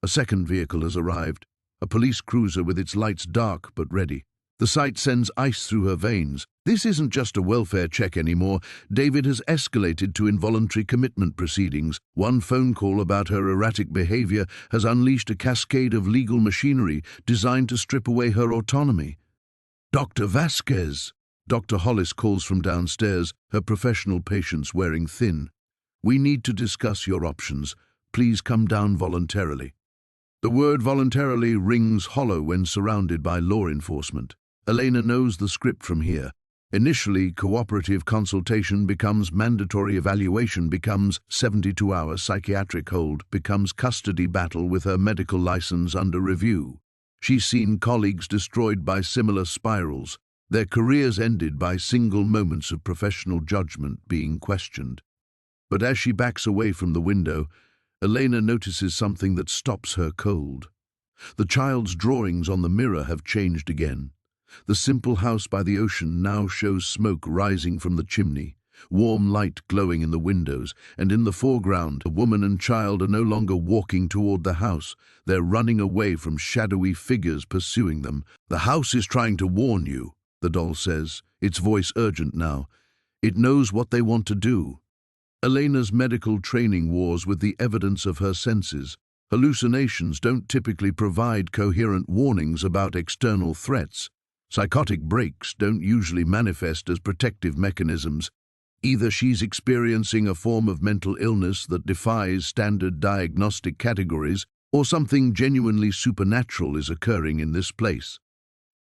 A second vehicle has arrived, a police cruiser with its lights dark but ready. The sight sends ice through her veins. This isn't just a welfare check anymore. David has escalated to involuntary commitment proceedings. One phone call about her erratic behavior has unleashed a cascade of legal machinery designed to strip away her autonomy. "Dr. Vasquez!" Dr. Hollis calls from downstairs, her professional patience wearing thin. "We need to discuss your options. Please come down voluntarily." The word voluntarily rings hollow when surrounded by law enforcement. Elena knows the script from here. Initially, cooperative consultation becomes mandatory evaluation, becomes 72-hour psychiatric hold, becomes custody battle with her medical license under review. She's seen colleagues destroyed by similar spirals, their careers ended by single moments of professional judgment being questioned. But as she backs away from the window, Elena notices something that stops her cold. The child's drawings on the mirror have changed again. The simple house by the ocean now shows smoke rising from the chimney, warm light glowing in the windows, and in the foreground, a woman and child are no longer walking toward the house. They're running away from shadowy figures pursuing them. "The house is trying to warn you," the doll says, its voice urgent now. "It knows what they want to do." Elena's medical training wars with the evidence of her senses. Hallucinations don't typically provide coherent warnings about external threats. Psychotic breaks don't usually manifest as protective mechanisms. Either she's experiencing a form of mental illness that defies standard diagnostic categories, or something genuinely supernatural is occurring in this place.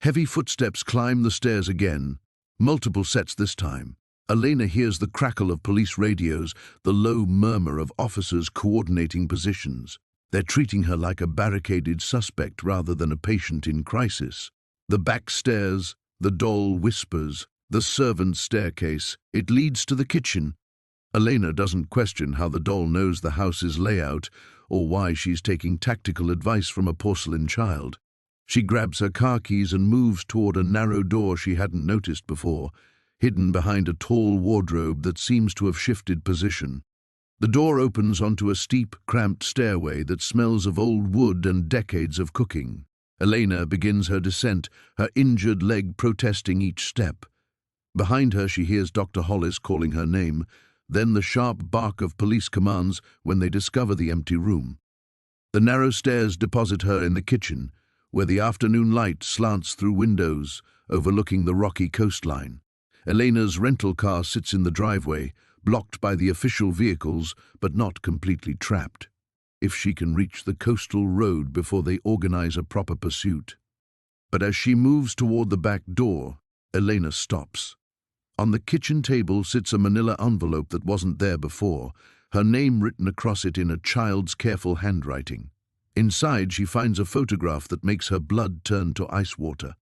Heavy footsteps climb the stairs again, multiple sets this time. Elena hears the crackle of police radios, the low murmur of officers coordinating positions. They're treating her like a barricaded suspect rather than a patient in crisis. The back stairs, the doll whispers, the servant's staircase. It leads to the kitchen. Elena doesn't question how the doll knows the house's layout or why she's taking tactical advice from a porcelain child. She grabs her car keys and moves toward a narrow door she hadn't noticed before, hidden behind a tall wardrobe that seems to have shifted position. The door opens onto a steep, cramped stairway that smells of old wood and decades of cooking. Elena begins her descent, her injured leg protesting each step. Behind her she hears Dr. Hollis calling her name, then the sharp bark of police commands when they discover the empty room. The narrow stairs deposit her in the kitchen, where the afternoon light slants through windows, overlooking the rocky coastline. Elena's rental car sits in the driveway, blocked by the official vehicles, but not completely trapped. if she can reach the coastal road before they organize a proper pursuit. But as she moves toward the back door, Elena stops. On the kitchen table sits a manila envelope that wasn't there before, her name written across it in a child's careful handwriting. Inside, she finds a photograph that makes her blood turn to ice water.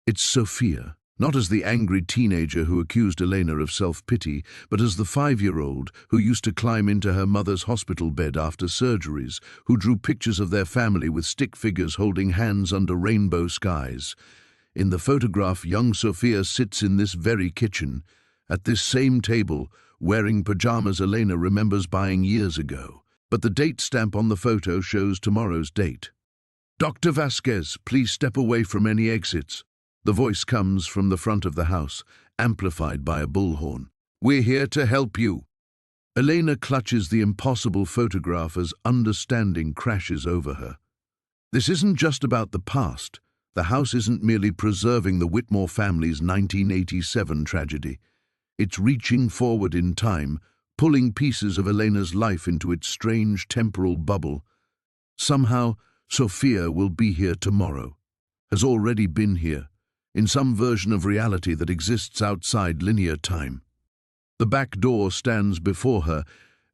It's Sophia, not as the angry teenager who accused Elena of self-pity, but as the 5-year-old who used to climb into her mother's hospital bed after surgeries, who drew pictures of their family with stick figures holding hands under rainbow skies. In the photograph, young Sophia sits in this very kitchen, at this same table, wearing pajamas Elena remembers buying years ago. But the date stamp on the photo shows tomorrow's date. "Dr. Vasquez, please step away from any exits." The voice comes from the front of the house, amplified by a bullhorn. "We're here to help you." Elena clutches the impossible photograph as understanding crashes over her. This isn't just about the past. The house isn't merely preserving the Whitmore family's 1987 tragedy. It's reaching forward in time, pulling pieces of Elena's life into its strange temporal bubble. Somehow, Sophia will be here tomorrow, has already been here, in some version of reality that exists outside linear time. The back door stands before her,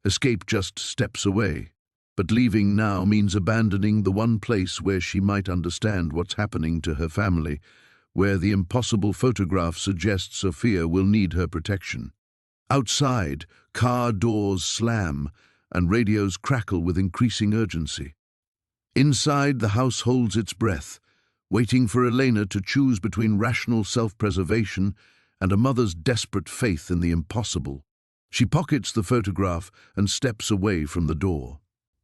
escape just steps away. But leaving now means abandoning the one place where she might understand what's happening to her family, where the impossible photograph suggests Sophia will need her protection. Outside, car doors slam and radios crackle with increasing urgency. Inside, the house holds its breath, waiting for Elena to choose between rational self-preservation and a mother's desperate faith in the impossible. She pockets the photograph and steps away from the door.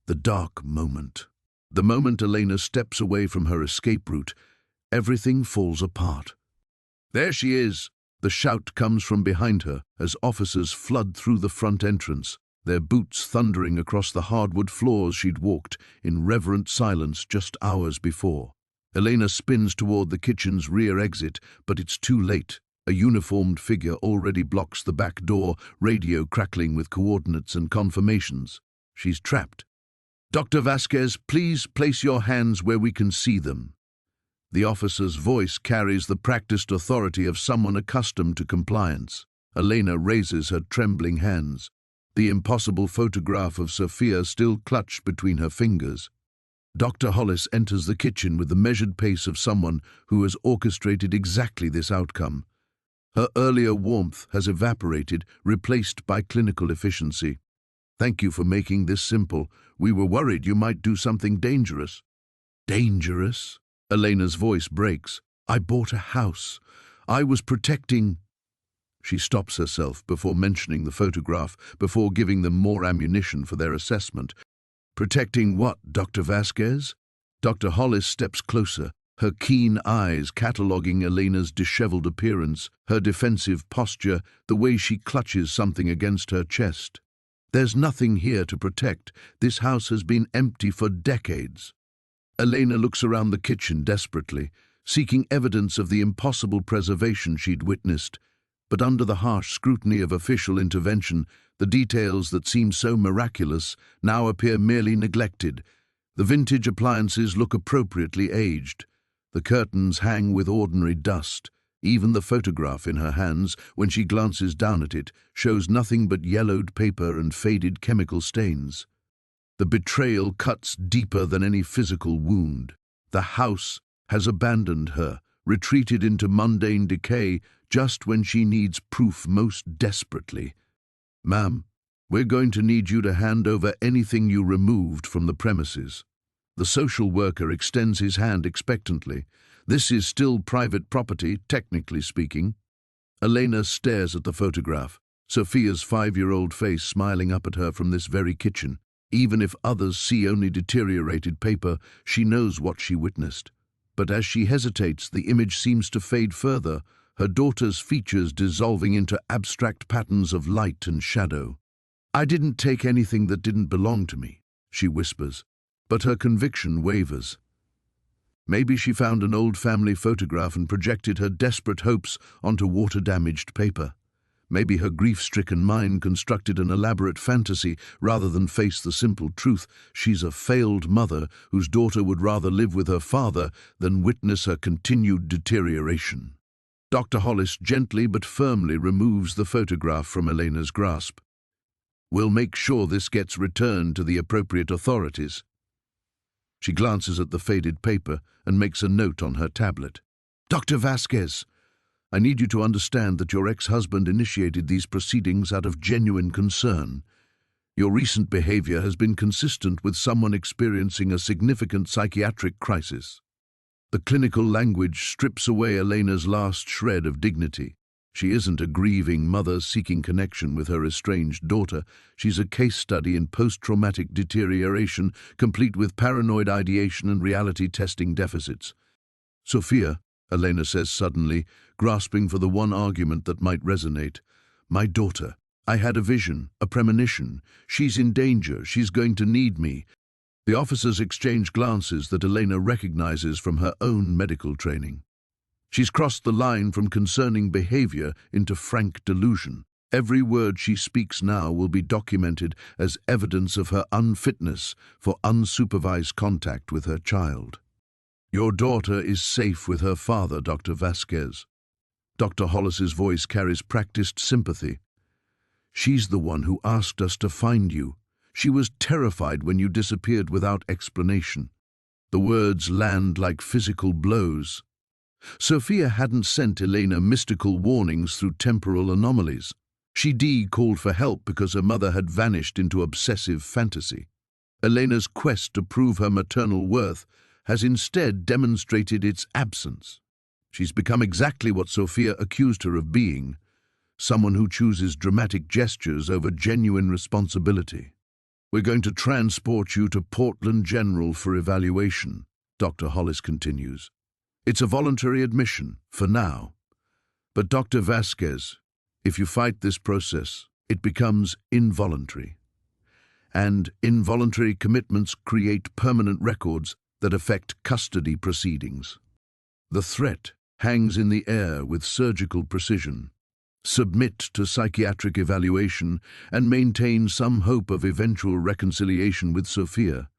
The dark moment. The moment Elena steps away from her escape route, everything falls apart. "There she is!" The shout comes from behind her as officers flood through the front entrance, their boots thundering across the hardwood floors she'd walked in reverent silence just hours before. Elena spins toward the kitchen's rear exit, but it's too late. A uniformed figure already blocks the back door, radio crackling with coordinates and confirmations. She's trapped. "Dr. Vasquez, please place your hands where we can see them." The officer's voice carries the practiced authority of someone accustomed to compliance. Elena raises her trembling hands, the impossible photograph of Sophia still clutched between her fingers. Dr. Hollis enters the kitchen with the measured pace of someone who has orchestrated exactly this outcome. Her earlier warmth has evaporated, replaced by clinical efficiency. "Thank you for making this simple. We were worried you might do something dangerous." "Dangerous?" Elena's voice breaks. "I bought a house. I was protecting—" She stops herself before mentioning the photograph, before giving them more ammunition for their assessment. "Protecting what, Dr. Vasquez?" Dr. Hollis steps closer, her keen eyes cataloguing Elena's disheveled appearance, her defensive posture, the way she clutches something against her chest. "There's nothing here to protect. This house has been empty for decades." Elena looks around the kitchen desperately, seeking evidence of the impossible preservation she'd witnessed. But under the harsh scrutiny of official intervention, the details that seemed so miraculous now appear merely neglected. The vintage appliances look appropriately aged. The curtains hang with ordinary dust. Even the photograph in her hands, when she glances down at it, shows nothing but yellowed paper and faded chemical stains. The betrayal cuts deeper than any physical wound. The house has abandoned her, retreated into mundane decay just when she needs proof most desperately. "Ma'am, we're going to need you to hand over anything you removed from the premises." The social worker extends his hand expectantly. This is still private property, technically speaking. Elena stares at the photograph, Sophia's 5-year-old face smiling up at her from this very kitchen. Even if others see only deteriorated paper, she knows what she witnessed. But as she hesitates, the image seems to fade further, her daughter's features dissolving into abstract patterns of light and shadow. "I didn't take anything that didn't belong to me," she whispers, but her conviction wavers. Maybe she found an old family photograph and projected her desperate hopes onto water-damaged paper. Maybe her grief-stricken mind constructed an elaborate fantasy rather than face the simple truth. She's a failed mother whose daughter would rather live with her father than witness her continued deterioration. Dr. Hollis gently but firmly removes the photograph from Elena's grasp. "We'll make sure this gets returned to the appropriate authorities." She glances at the faded paper and makes a note on her tablet. "Dr. Vasquez, I need you to understand that your ex-husband initiated these proceedings out of genuine concern. Your recent behavior has been consistent with someone experiencing a significant psychiatric crisis." The clinical language strips away Elena's last shred of dignity. She isn't a grieving mother seeking connection with her estranged daughter. She's a case study in post-traumatic deterioration, complete with paranoid ideation and reality testing deficits. "Sophia," Elena says suddenly, grasping for the one argument that might resonate. "My daughter. I had a vision, a premonition. She's in danger. She's going to need me." The officers exchange glances that Elena recognizes from her own medical training. She's crossed the line from concerning behavior into frank delusion. Every word she speaks now will be documented as evidence of her unfitness for unsupervised contact with her child. "Your daughter is safe with her father, Dr. Vasquez." Dr. Hollis's voice carries practiced sympathy. "She's the one who asked us to find you. She was terrified when you disappeared without explanation." The words land like physical blows. Sophia hadn't sent Elena mystical warnings through temporal anomalies. She called for help because her mother had vanished into obsessive fantasy. Elena's quest to prove her maternal worth has instead demonstrated its absence. She's become exactly what Sophia accused her of being, someone who chooses dramatic gestures over genuine responsibility. "We're going to transport you to Portland General for evaluation," Dr. Hollis continues. "It's a voluntary admission, for now. But Dr. Vasquez, if you fight this process, it becomes involuntary. And involuntary commitments create permanent records that affect custody proceedings. The threat hangs in the air with surgical precision. Submit to psychiatric evaluation and maintain some hope of eventual reconciliation with Sophia,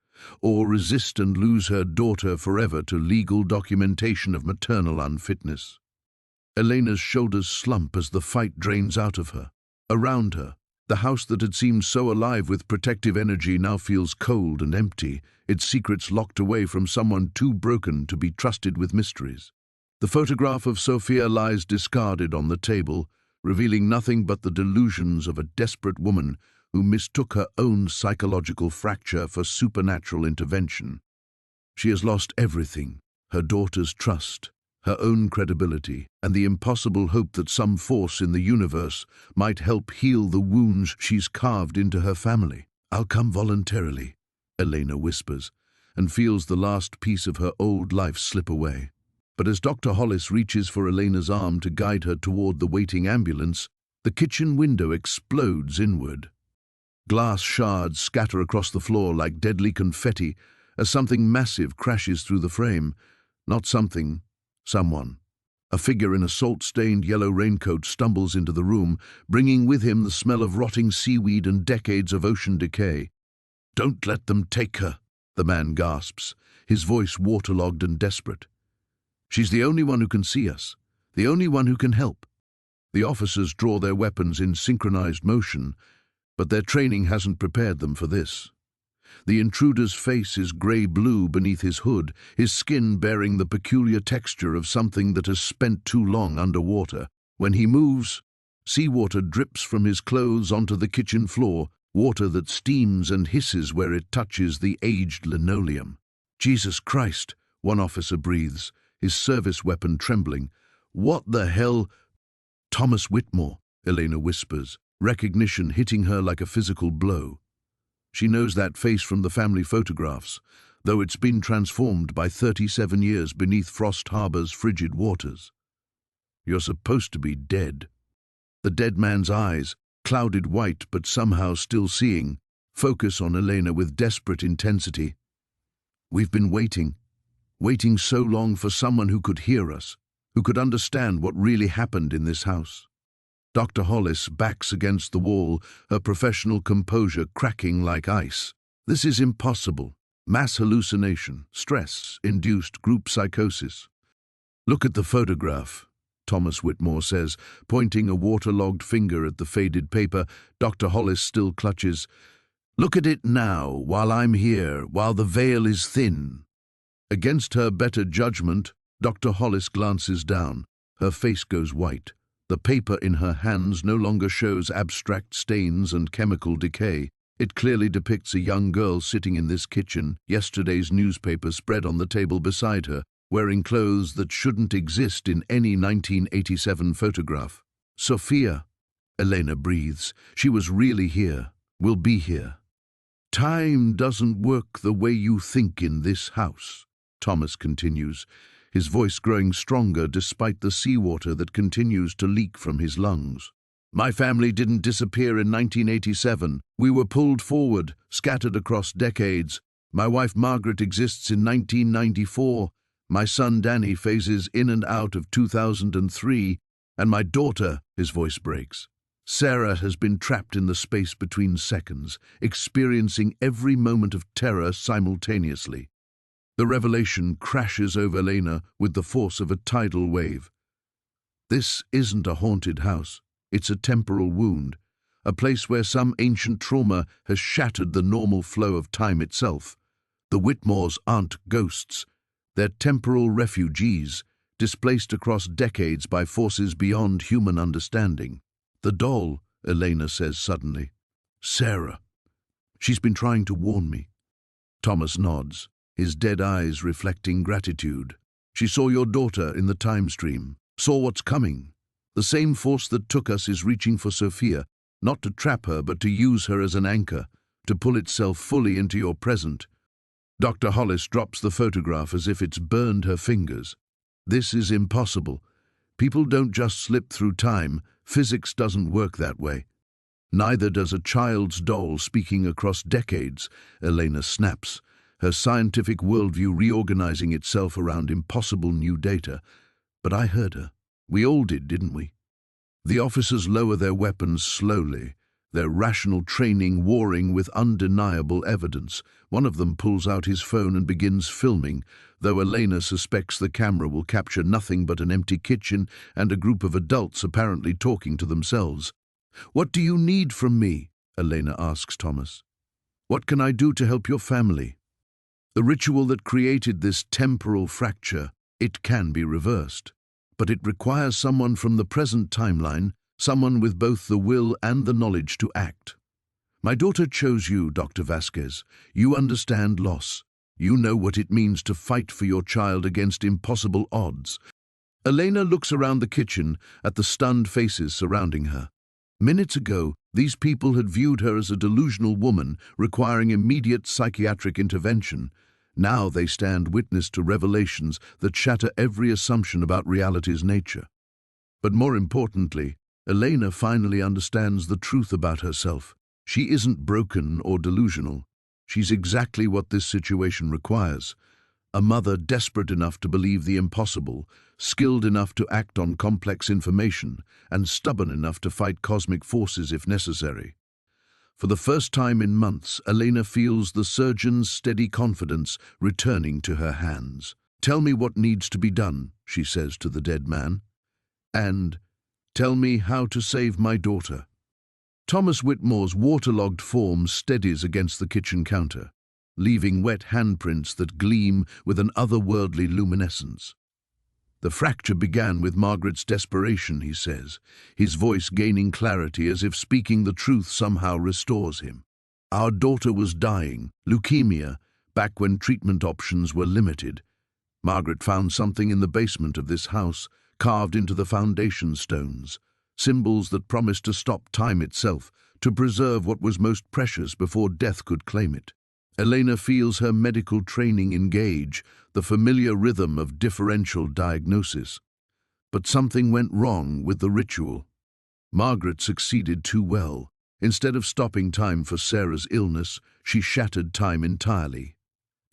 or resist and lose her daughter forever to legal documentation of maternal unfitness." Elena's shoulders slump as the fight drains out of her. Around her, the house that had seemed so alive with protective energy now feels cold and empty, its secrets locked away from someone too broken to be trusted with mysteries. The photograph of Sophia lies discarded on the table, revealing nothing but the delusions of a desperate woman who mistook her own psychological fracture for supernatural intervention. She has lost everything: her daughter's trust, her own credibility, and the impossible hope that some force in the universe might help heal the wounds she's carved into her family. "I'll come voluntarily," Elena whispers, and feels the last piece of her old life slip away. But as Dr. Hollis reaches for Elena's arm to guide her toward the waiting ambulance, the kitchen window explodes inward. Glass shards scatter across the floor like deadly confetti as something massive crashes through the frame. Not something, someone. A figure in a salt-stained yellow raincoat stumbles into the room, bringing with him the smell of rotting seaweed and decades of ocean decay. "Don't let them take her," the man gasps, his voice waterlogged and desperate. "She's the only one who can see us, the only one who can help." The officers draw their weapons in synchronized motion, but their training hasn't prepared them for this. The intruder's face is grey-blue beneath his hood, his skin bearing the peculiar texture of something that has spent too long underwater. When he moves, seawater drips from his clothes onto the kitchen floor, water that steams and hisses where it touches the aged linoleum. "Jesus Christ," one officer breathes, his service weapon trembling. "What the hell?" "Thomas Whitmore," Elena whispers, recognition hitting her like a physical blow. She knows that face from the family photographs, though it's been transformed by 37 years beneath Frost Harbor's frigid waters. "You're supposed to be dead." The dead man's eyes, clouded white but somehow still seeing, focus on Elena with desperate intensity. "We've been waiting so long for someone who could hear us, who could understand what really happened in this house." Dr. Hollis backs against the wall, her professional composure cracking like ice. This is impossible. Mass hallucination, stress-induced group psychosis. Look at the photograph, Thomas Whitmore says, pointing a waterlogged finger at the faded paper. Dr. Hollis still clutches. Look at it now, while I'm here, while the veil is thin. Against her better judgment, Dr. Hollis glances down. Her face goes white. The paper in her hands no longer shows abstract stains and chemical decay. It clearly depicts a young girl sitting in this kitchen, yesterday's newspaper spread on the table beside her, wearing clothes that shouldn't exist in any 1987 photograph. Sophia, Elena breathes. She was really here, will be here. Time doesn't work the way you think in this house, Thomas continues, his voice growing stronger despite the seawater that continues to leak from his lungs. My family didn't disappear in 1987. We were pulled forward, scattered across decades. My wife Margaret exists in 1994. My son Danny phases in and out of 2003. And my daughter, his voice breaks. Sarah has been trapped in the space between seconds, experiencing every moment of terror simultaneously. The revelation crashes over Elena with the force of a tidal wave. This isn't a haunted house. It's a temporal wound, a place where some ancient trauma has shattered the normal flow of time itself. The Whitmores aren't ghosts. They're temporal refugees, displaced across decades by forces beyond human understanding. The doll, Elena says suddenly. Sarah. She's been trying to warn me. Thomas nods, his dead eyes reflecting gratitude. She saw your daughter in the time stream, saw what's coming. The same force that took us is reaching for Sophia, not to trap her but to use her as an anchor, to pull itself fully into your present. Dr. Hollis drops the photograph as if it's burned her fingers. This is impossible. People don't just slip through time. Physics doesn't work that way. Neither does a child's doll speaking across decades, Elena snaps, her scientific worldview reorganizing itself around impossible new data. But I heard her. We all did, didn't we? The officers lower their weapons slowly, their rational training warring with undeniable evidence. One of them pulls out his phone and begins filming, though Elena suspects the camera will capture nothing but an empty kitchen and a group of adults apparently talking to themselves. What do you need from me? Elena asks Thomas. What can I do to help your family? The ritual that created this temporal fracture, it can be reversed. But it requires someone from the present timeline, someone with both the will and the knowledge to act. My daughter chose you, Dr. Vasquez. You understand loss. You know what it means to fight for your child against impossible odds. Elena looks around the kitchen at the stunned faces surrounding her. Minutes ago, these people had viewed her as a delusional woman requiring immediate psychiatric intervention. Now they stand witness to revelations that shatter every assumption about reality's nature. But more importantly, Elena finally understands the truth about herself. She isn't broken or delusional. She's exactly what this situation requires. A mother desperate enough to believe the impossible, skilled enough to act on complex information, and stubborn enough to fight cosmic forces if necessary. For the first time in months, Elena feels the surgeon's steady confidence returning to her hands. Tell me what needs to be done, she says to the dead man. And tell me how to save my daughter. Thomas Whitmore's waterlogged form steadies against the kitchen counter, leaving wet handprints that gleam with an otherworldly luminescence. The fracture began with Margaret's desperation, he says, his voice gaining clarity as if speaking the truth somehow restores him. Our daughter was dying, leukemia, back when treatment options were limited. Margaret found something in the basement of this house, carved into the foundation stones, symbols that promised to stop time itself, to preserve what was most precious before death could claim it. Elena feels her medical training engage, the familiar rhythm of differential diagnosis. But something went wrong with the ritual. Margaret succeeded too well. Instead of stopping time for Sarah's illness, she shattered time entirely,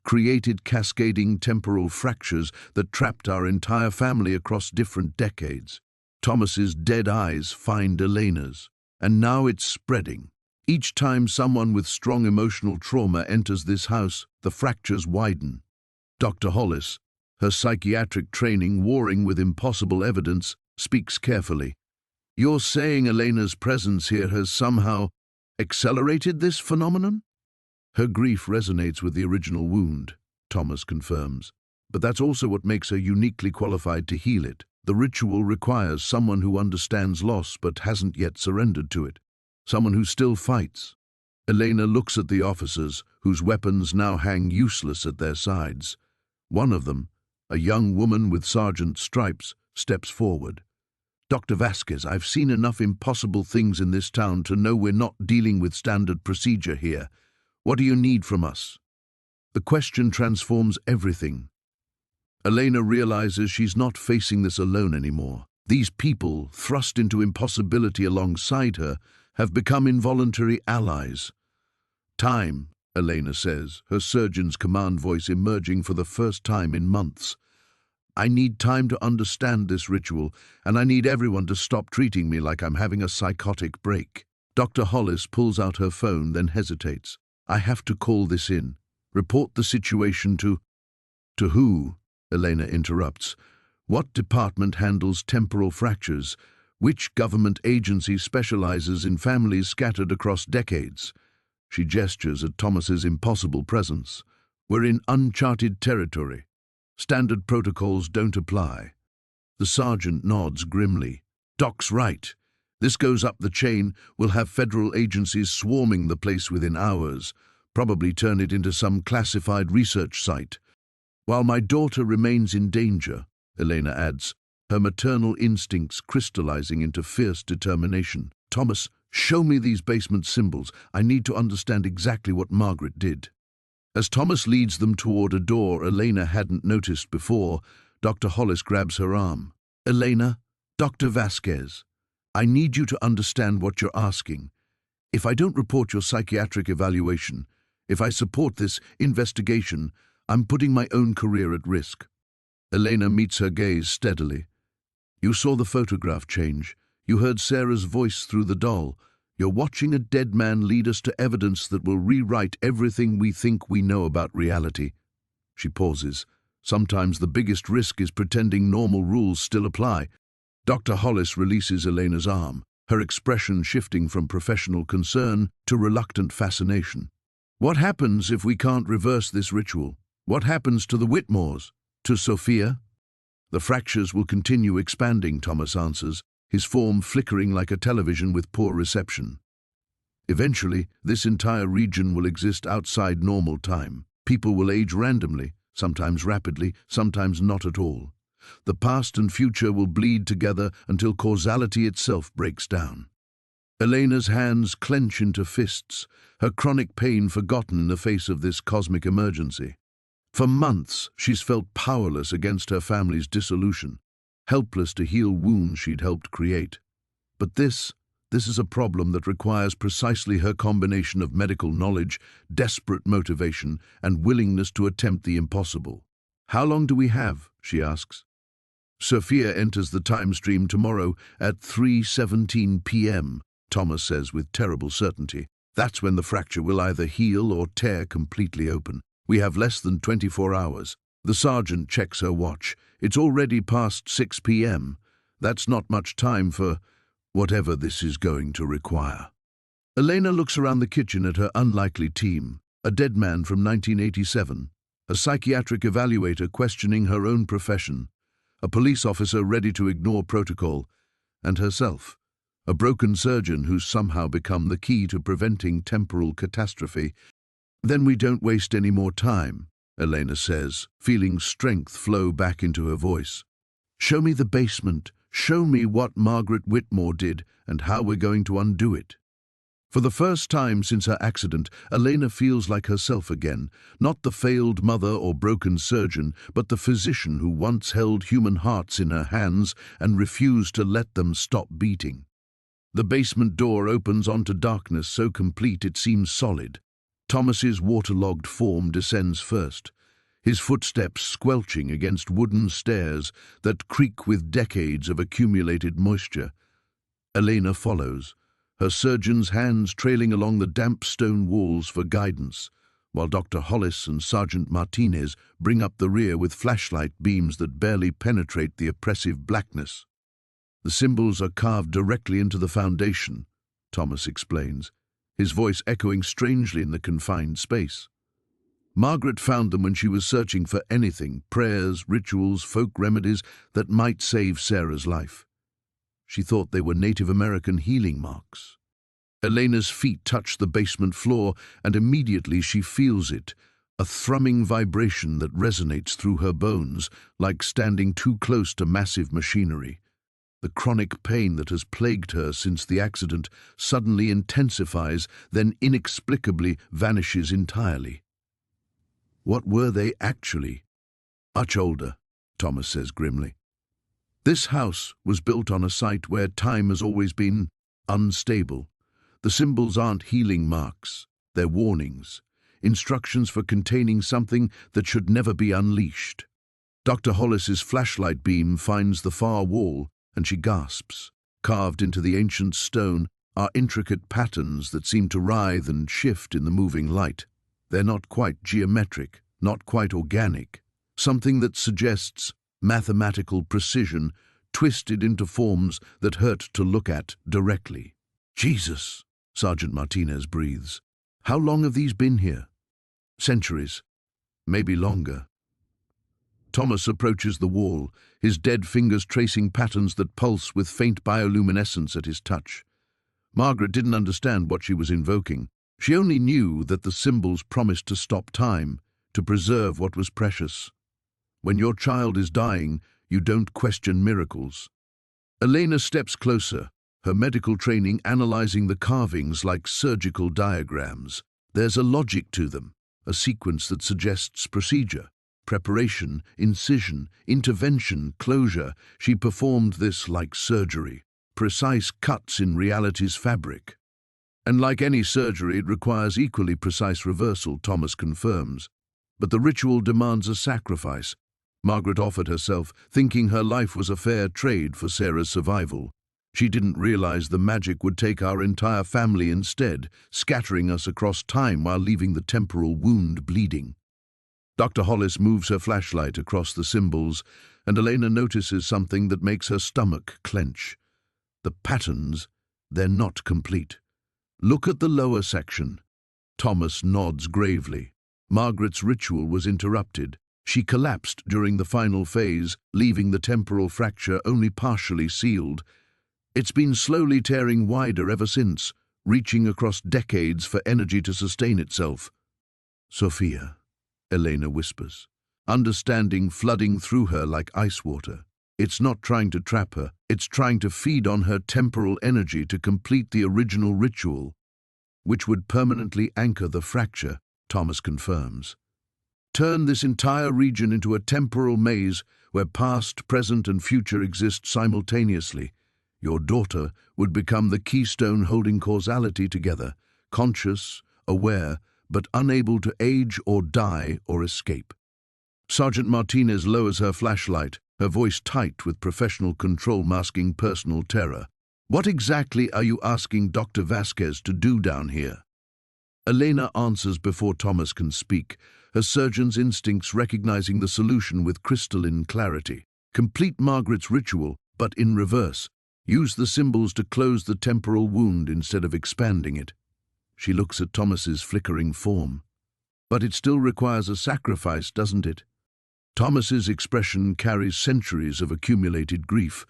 created cascading temporal fractures that trapped our entire family across different decades. Thomas's dead eyes find Elena's, and now it's spreading. Each time someone with strong emotional trauma enters this house, the fractures widen. Dr. Hollis, her psychiatric training warring with impossible evidence, speaks carefully. You're saying Elena's presence here has somehow accelerated this phenomenon? Her grief resonates with the original wound, Thomas confirms. But that's also what makes her uniquely qualified to heal it. The ritual requires someone who understands loss but hasn't yet surrendered to it. Someone who still fights. Elena looks at the officers, whose weapons now hang useless at their sides. One of them, a young woman with sergeant stripes, steps forward. Dr. Vasquez, I've seen enough impossible things in this town to know we're not dealing with standard procedure here. What do you need from us? The question transforms everything. Elena realizes she's not facing this alone anymore. These people, thrust into impossibility alongside her, have become involuntary allies. Time, Elena says, her surgeon's command voice emerging for the first time in months. I need time to understand this ritual, and I need everyone to stop treating me like I'm having a psychotic break. Dr. Hollis pulls out her phone, then hesitates. I have to call this in. Report the situation to... To who? Elena interrupts. What department handles temporal fractures? Which government agency specializes in families scattered across decades? She gestures at Thomas's impossible presence. We're in uncharted territory. Standard protocols don't apply. The sergeant nods grimly. Doc's right. This goes up the chain. We'll have federal agencies swarming the place within hours, probably turn it into some classified research site. While my daughter remains in danger, Elena adds, her maternal instincts crystallizing into fierce determination. Thomas, show me these basement symbols. I need to understand exactly what Margaret did. As Thomas leads them toward a door Elena hadn't noticed before, Dr. Hollis grabs her arm. Elena, Dr. Vasquez, I need you to understand what you're asking. If I don't report your psychiatric evaluation, if I support this investigation, I'm putting my own career at risk. Elena meets her gaze steadily. You saw the photograph change. You heard Sarah's voice through the doll. You're watching a dead man lead us to evidence that will rewrite everything we think we know about reality. She pauses. Sometimes the biggest risk is pretending normal rules still apply. Dr. Hollis releases Elena's arm, her expression shifting from professional concern to reluctant fascination. What happens if we can't reverse this ritual? What happens to the Whitmores? To Sophia? The fractures will continue expanding, Thomas answers, his form flickering like a television with poor reception. Eventually, this entire region will exist outside normal time. People will age randomly, sometimes rapidly, sometimes not at all. The past and future will bleed together until causality itself breaks down. Elena's hands clench into fists, her chronic pain forgotten in the face of this cosmic emergency. For months, she's felt powerless against her family's dissolution, helpless to heal wounds she'd helped create. But this is a problem that requires precisely her combination of medical knowledge, desperate motivation, and willingness to attempt the impossible. How long do we have? She asks. Sophia enters the time stream tomorrow at 3:17 p.m., Thomas says with terrible certainty. That's when the fracture will either heal or tear completely open. We have less than 24 hours. The sergeant checks her watch. It's already past 6 p.m. That's not much time for whatever this is going to require. Elena looks around the kitchen at her unlikely team. A dead man from 1987, a psychiatric evaluator questioning her own profession, a police officer ready to ignore protocol, and herself, a broken surgeon who's somehow become the key to preventing temporal catastrophe. Then we don't waste any more time, Elena says, feeling strength flow back into her voice. Show me the basement. Show me what Margaret Whitmore did and how we're going to undo it. For the first time since her accident, Elena feels like herself again, not the failed mother or broken surgeon, but the physician who once held human hearts in her hands and refused to let them stop beating. The basement door opens onto darkness so complete it seems solid. Thomas's waterlogged form descends first, his footsteps squelching against wooden stairs that creak with decades of accumulated moisture. Elena follows, her surgeon's hands trailing along the damp stone walls for guidance, while Dr. Hollis and Sergeant Martinez bring up the rear with flashlight beams that barely penetrate the oppressive blackness. The symbols are carved directly into the foundation, Thomas explains, his voice echoing strangely in the confined space. Margaret found them when she was searching for anything, prayers, rituals, folk remedies that might save Sarah's life. She thought they were Native American healing marks. Elena's feet touch the basement floor, and immediately she feels it, a thrumming vibration that resonates through her bones, like standing too close to massive machinery. The chronic pain that has plagued her since the accident suddenly intensifies, then inexplicably vanishes entirely. What were they actually? Much older, Thomas says grimly. This house was built on a site where time has always been unstable. The symbols aren't healing marks, they're warnings, instructions for containing something that should never be unleashed. Dr. Hollis's flashlight beam finds the far wall, and she gasps. Carved into the ancient stone are intricate patterns that seem to writhe and shift in the moving light. They're not quite geometric, not quite organic, something that suggests mathematical precision twisted into forms that hurt to look at directly. Jesus, Sergeant Martinez breathes. How long have these been here? Centuries, maybe longer. Thomas approaches the wall, his dead fingers tracing patterns that pulse with faint bioluminescence at his touch. Margaret didn't understand what she was invoking. She only knew that the symbols promised to stop time, to preserve what was precious. When your child is dying, you don't question miracles. Elena steps closer, her medical training analyzing the carvings like surgical diagrams. There's a logic to them, a sequence that suggests procedure, preparation, incision, intervention, closure. She performed this like surgery, precise cuts in reality's fabric. And like any surgery, it requires equally precise reversal, Thomas confirms. But the ritual demands a sacrifice. Margaret offered herself, thinking her life was a fair trade for Sarah's survival. She didn't realize the magic would take our entire family instead, scattering us across time while leaving the temporal wound bleeding. Dr. Hollis moves her flashlight across the symbols, and Elena notices something that makes her stomach clench. The patterns, they're not complete. Look at the lower section. Thomas nods gravely. Margaret's ritual was interrupted. She collapsed during the final phase, leaving the temporal fracture only partially sealed. It's been slowly tearing wider ever since, reaching across decades for energy to sustain itself. Sophia, Elena whispers, understanding flooding through her like ice water. It's not trying to trap her, it's trying to feed on her temporal energy to complete the original ritual, which would permanently anchor the fracture, Thomas confirms. Turn this entire region into a temporal maze where past, present, and future exist simultaneously. Your daughter would become the keystone holding causality together, conscious, aware, but unable to age or die or escape. Sergeant Martinez lowers her flashlight, her voice tight with professional control masking personal terror. What exactly are you asking Dr. Vasquez to do down here? Elena answers before Thomas can speak, her surgeon's instincts recognizing the solution with crystalline clarity. Complete Margaret's ritual, but in reverse. Use the symbols to close the temporal wound instead of expanding it. She looks at Thomas's flickering form. But it still requires a sacrifice, doesn't it? Thomas's expression carries centuries of accumulated grief.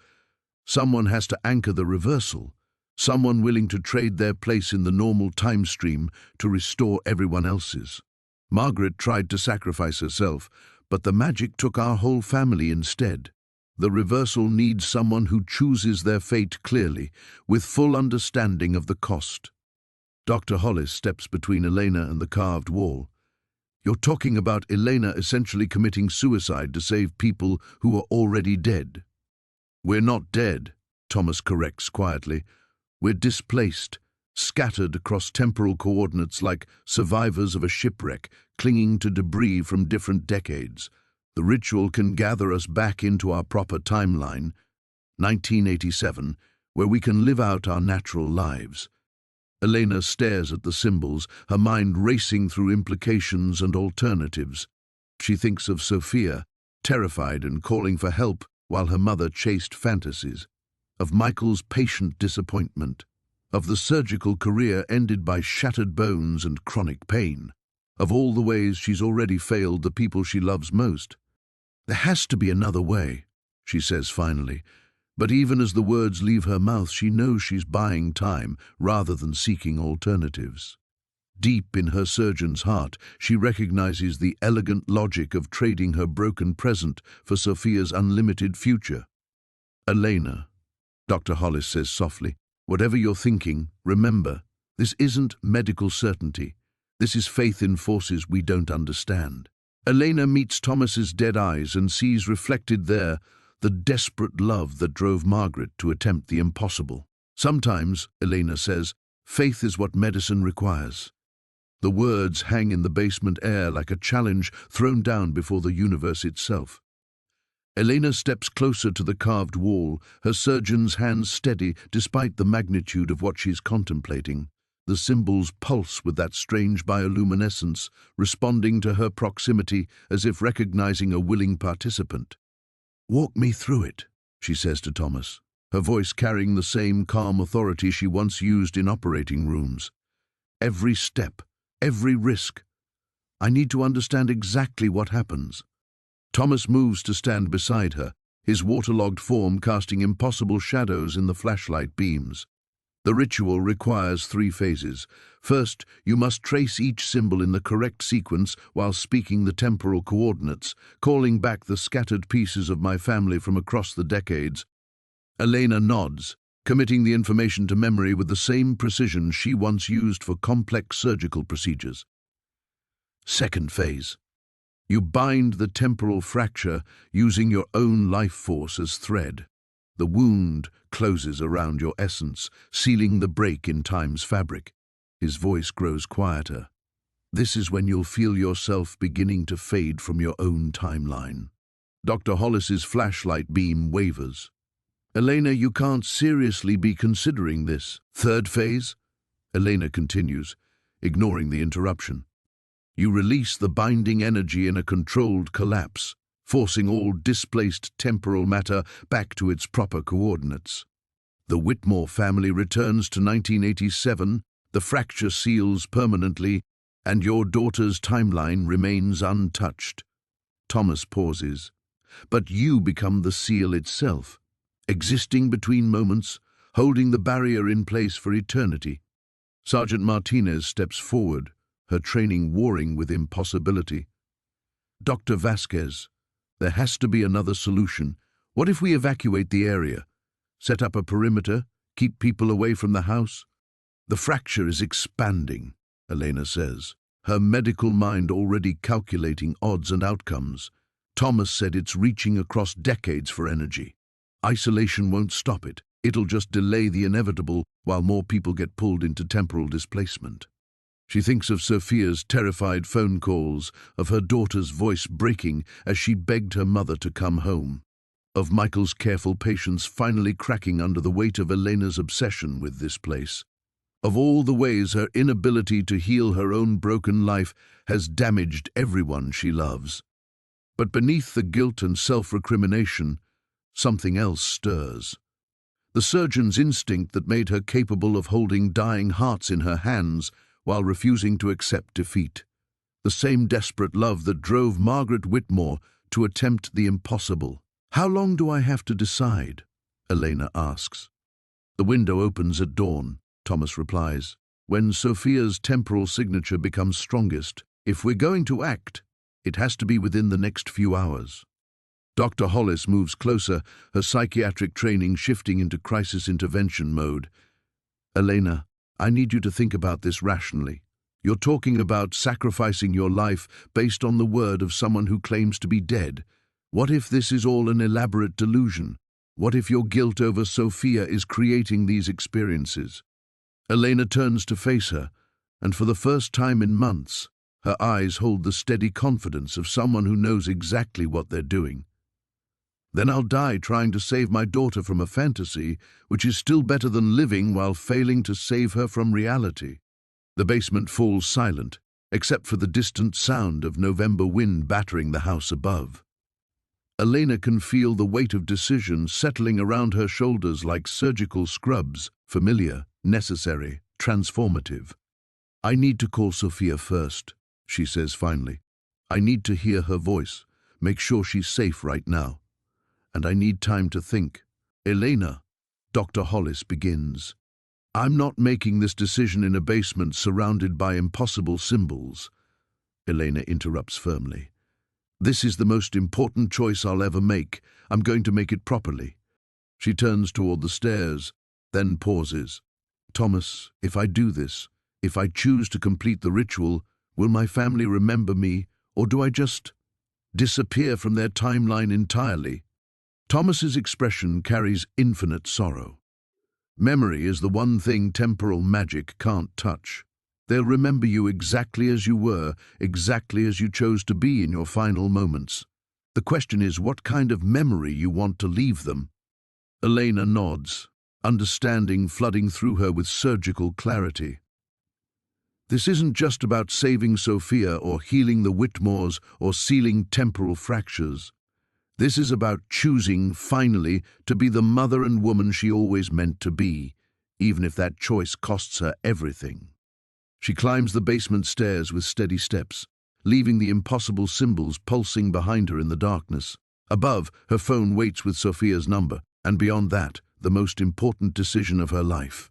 Someone has to anchor the reversal, someone willing to trade their place in the normal time stream to restore everyone else's. Margaret tried to sacrifice herself, but the magic took our whole family instead. The reversal needs someone who chooses their fate clearly, with full understanding of the cost. Dr. Hollis steps between Elena and the carved wall. You're talking about Elena essentially committing suicide to save people who are already dead. We're not dead, Thomas corrects quietly. We're displaced, scattered across temporal coordinates like survivors of a shipwreck clinging to debris from different decades. The ritual can gather us back into our proper timeline, 1987, where we can live out our natural lives. Elena stares at the symbols, her mind racing through implications and alternatives. She thinks of Sophia, terrified and calling for help while her mother chased fantasies, of Michael's patient disappointment, of the surgical career ended by shattered bones and chronic pain, of all the ways she's already failed the people she loves most. There has to be another way, she says finally, but even as the words leave her mouth, she knows she's buying time rather than seeking alternatives. Deep in her surgeon's heart, she recognizes the elegant logic of trading her broken present for Sophia's unlimited future. Elena, Dr. Hollis says softly, whatever you're thinking, remember, this isn't medical certainty. This is faith in forces we don't understand. Elena meets Thomas's dead eyes and sees reflected there the desperate love that drove Margaret to attempt the impossible. Sometimes, Elena says, faith is what medicine requires. The words hang in the basement air like a challenge thrown down before the universe itself. Elena steps closer to the carved wall, her surgeon's hands steady despite the magnitude of what she's contemplating. The symbols pulse with that strange bioluminescence, responding to her proximity as if recognizing a willing participant. "Walk me through it," she says to Thomas, her voice carrying the same calm authority she once used in operating rooms. "Every step, every risk. I need to understand exactly what happens." Thomas moves to stand beside her, his waterlogged form casting impossible shadows in the flashlight beams. The ritual requires 3 phases. First, you must trace each symbol in the correct sequence while speaking the temporal coordinates, calling back the scattered pieces of my family from across the decades. Elena nods, committing the information to memory with the same precision she once used for complex surgical procedures. Second phase. You bind the temporal fracture using your own life force as thread. The wound closes around your essence, sealing the break in time's fabric. His voice grows quieter. This is when you'll feel yourself beginning to fade from your own timeline. Dr. Hollis's flashlight beam wavers. "Elena, you can't seriously be considering this." "Third phase?" Elena continues, ignoring the interruption. You release the binding energy in a controlled collapse, forcing all displaced temporal matter back to its proper coordinates. The Whitmore family returns to 1987, the fracture seals permanently, and your daughter's timeline remains untouched. Thomas pauses. But you become the seal itself, existing between moments, holding the barrier in place for eternity. Sergeant Martinez steps forward, her training warring with impossibility. "Dr. Vasquez, there has to be another solution. What if we evacuate the area? Set up a perimeter? Keep people away from the house?" "The fracture is expanding," Elena says, her medical mind already calculating odds and outcomes. Thomas said it's reaching across decades for energy. Isolation won't stop it. It'll just delay the inevitable while more people get pulled into temporal displacement. She thinks of Sophia's terrified phone calls, of her daughter's voice breaking as she begged her mother to come home, of Michael's careful patience finally cracking under the weight of Elena's obsession with this place, of all the ways her inability to heal her own broken life has damaged everyone she loves. But beneath the guilt and self-recrimination, something else stirs. The surgeon's instinct that made her capable of holding dying hearts in her hands while refusing to accept defeat. The same desperate love that drove Margaret Whitmore to attempt the impossible. "How long do I have to decide?" Elena asks. "The window opens at dawn," Thomas replies, "when Sophia's temporal signature becomes strongest. If we're going to act, it has to be within the next few hours." Dr. Hollis moves closer, her psychiatric training shifting into crisis intervention mode. "Elena, I need you to think about this rationally. You're talking about sacrificing your life based on the word of someone who claims to be dead. What if this is all an elaborate delusion? What if your guilt over Sophia is creating these experiences?" Elena turns to face her, and for the first time in months, her eyes hold the steady confidence of someone who knows exactly what they're doing. Then I'll die trying to save my daughter from a fantasy, which is still better than living while failing to save her from reality. The basement falls silent, except for the distant sound of November wind battering the house above. Elena can feel the weight of decision settling around her shoulders like surgical scrubs, familiar, necessary, transformative. "I need to call Sophia first," she says finally. "I need to hear her voice, make sure she's safe right now. And I need time to think." "Elena," Dr. Hollis begins, "I'm not making this decision in a basement surrounded by impossible symbols." Elena interrupts firmly. "This is the most important choice I'll ever make. I'm going to make it properly." She turns toward the stairs, then pauses. "Thomas, if I do this, if I choose to complete the ritual, will my family remember me, or do I just disappear from their timeline entirely?" Thomas's expression carries infinite sorrow. Memory is the one thing temporal magic can't touch. They'll remember you exactly as you were, exactly as you chose to be in your final moments. The question is what kind of memory you want to leave them. Elena nods, understanding flooding through her with surgical clarity. This isn't just about saving Sophia or healing the Whitmores or sealing temporal fractures. This is about choosing, finally, to be the mother and woman she always meant to be, even if that choice costs her everything. She climbs the basement stairs with steady steps, leaving the impossible symbols pulsing behind her in the darkness. Above, her phone waits with Sophia's number, and beyond that, the most important decision of her life.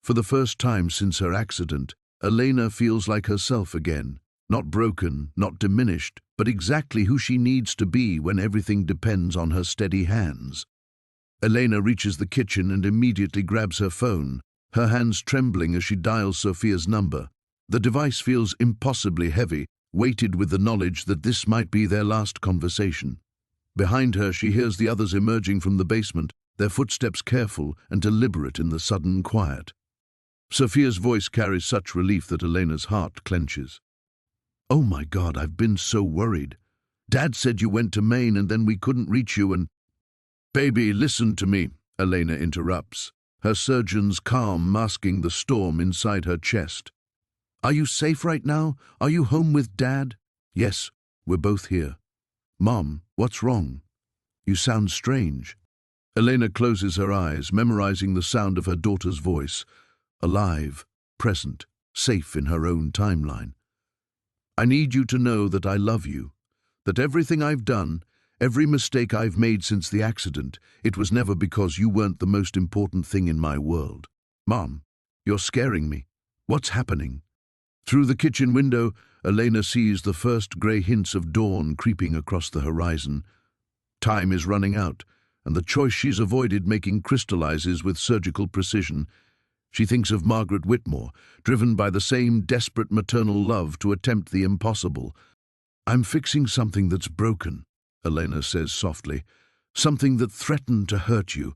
For the first time since her accident, Elena feels like herself again, not broken, not diminished, but exactly who she needs to be when everything depends on her steady hands. Elena reaches the kitchen and immediately grabs her phone, her hands trembling as she dials Sophia's number. The device feels impossibly heavy, weighted with the knowledge that this might be their last conversation. Behind her, she hears the others emerging from the basement, their footsteps careful and deliberate in the sudden quiet. Sophia's voice carries such relief that Elena's heart clenches. "Oh my God, I've been so worried. Dad said you went to Maine and then we couldn't reach you and—" "Baby, listen to me," Elena interrupts, her surgeon's calm masking the storm inside her chest. "Are you safe right now? Are you home with Dad?" "Yes, we're both here." "Mom, what's wrong? You sound strange." Elena closes her eyes, memorizing the sound of her daughter's voice, alive, present, safe in her own timeline. "I need you to know that I love you, that everything I've done, every mistake I've made since the accident, it was never because you weren't the most important thing in my world." "Mom, you're scaring me. What's happening?" Through the kitchen window, Elena sees the first grey hints of dawn creeping across the horizon. Time is running out, and the choice she's avoided making crystallizes with surgical precision. She thinks of Margaret Whitmore, driven by the same desperate maternal love to attempt the impossible. "I'm fixing something that's broken," Elena says softly, "something that threatened to hurt you.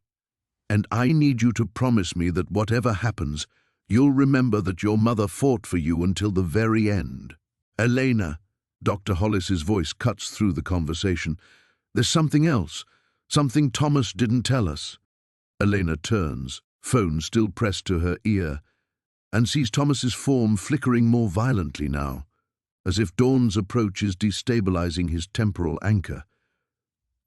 And I need you to promise me that whatever happens, you'll remember that your mother fought for you until the very end." "Elena," Dr. Hollis's voice cuts through the conversation, "there's something else, something Thomas didn't tell us." Elena turns, phone still pressed to her ear, and sees Thomas's form flickering more violently now, as if dawn's approach is destabilizing his temporal anchor.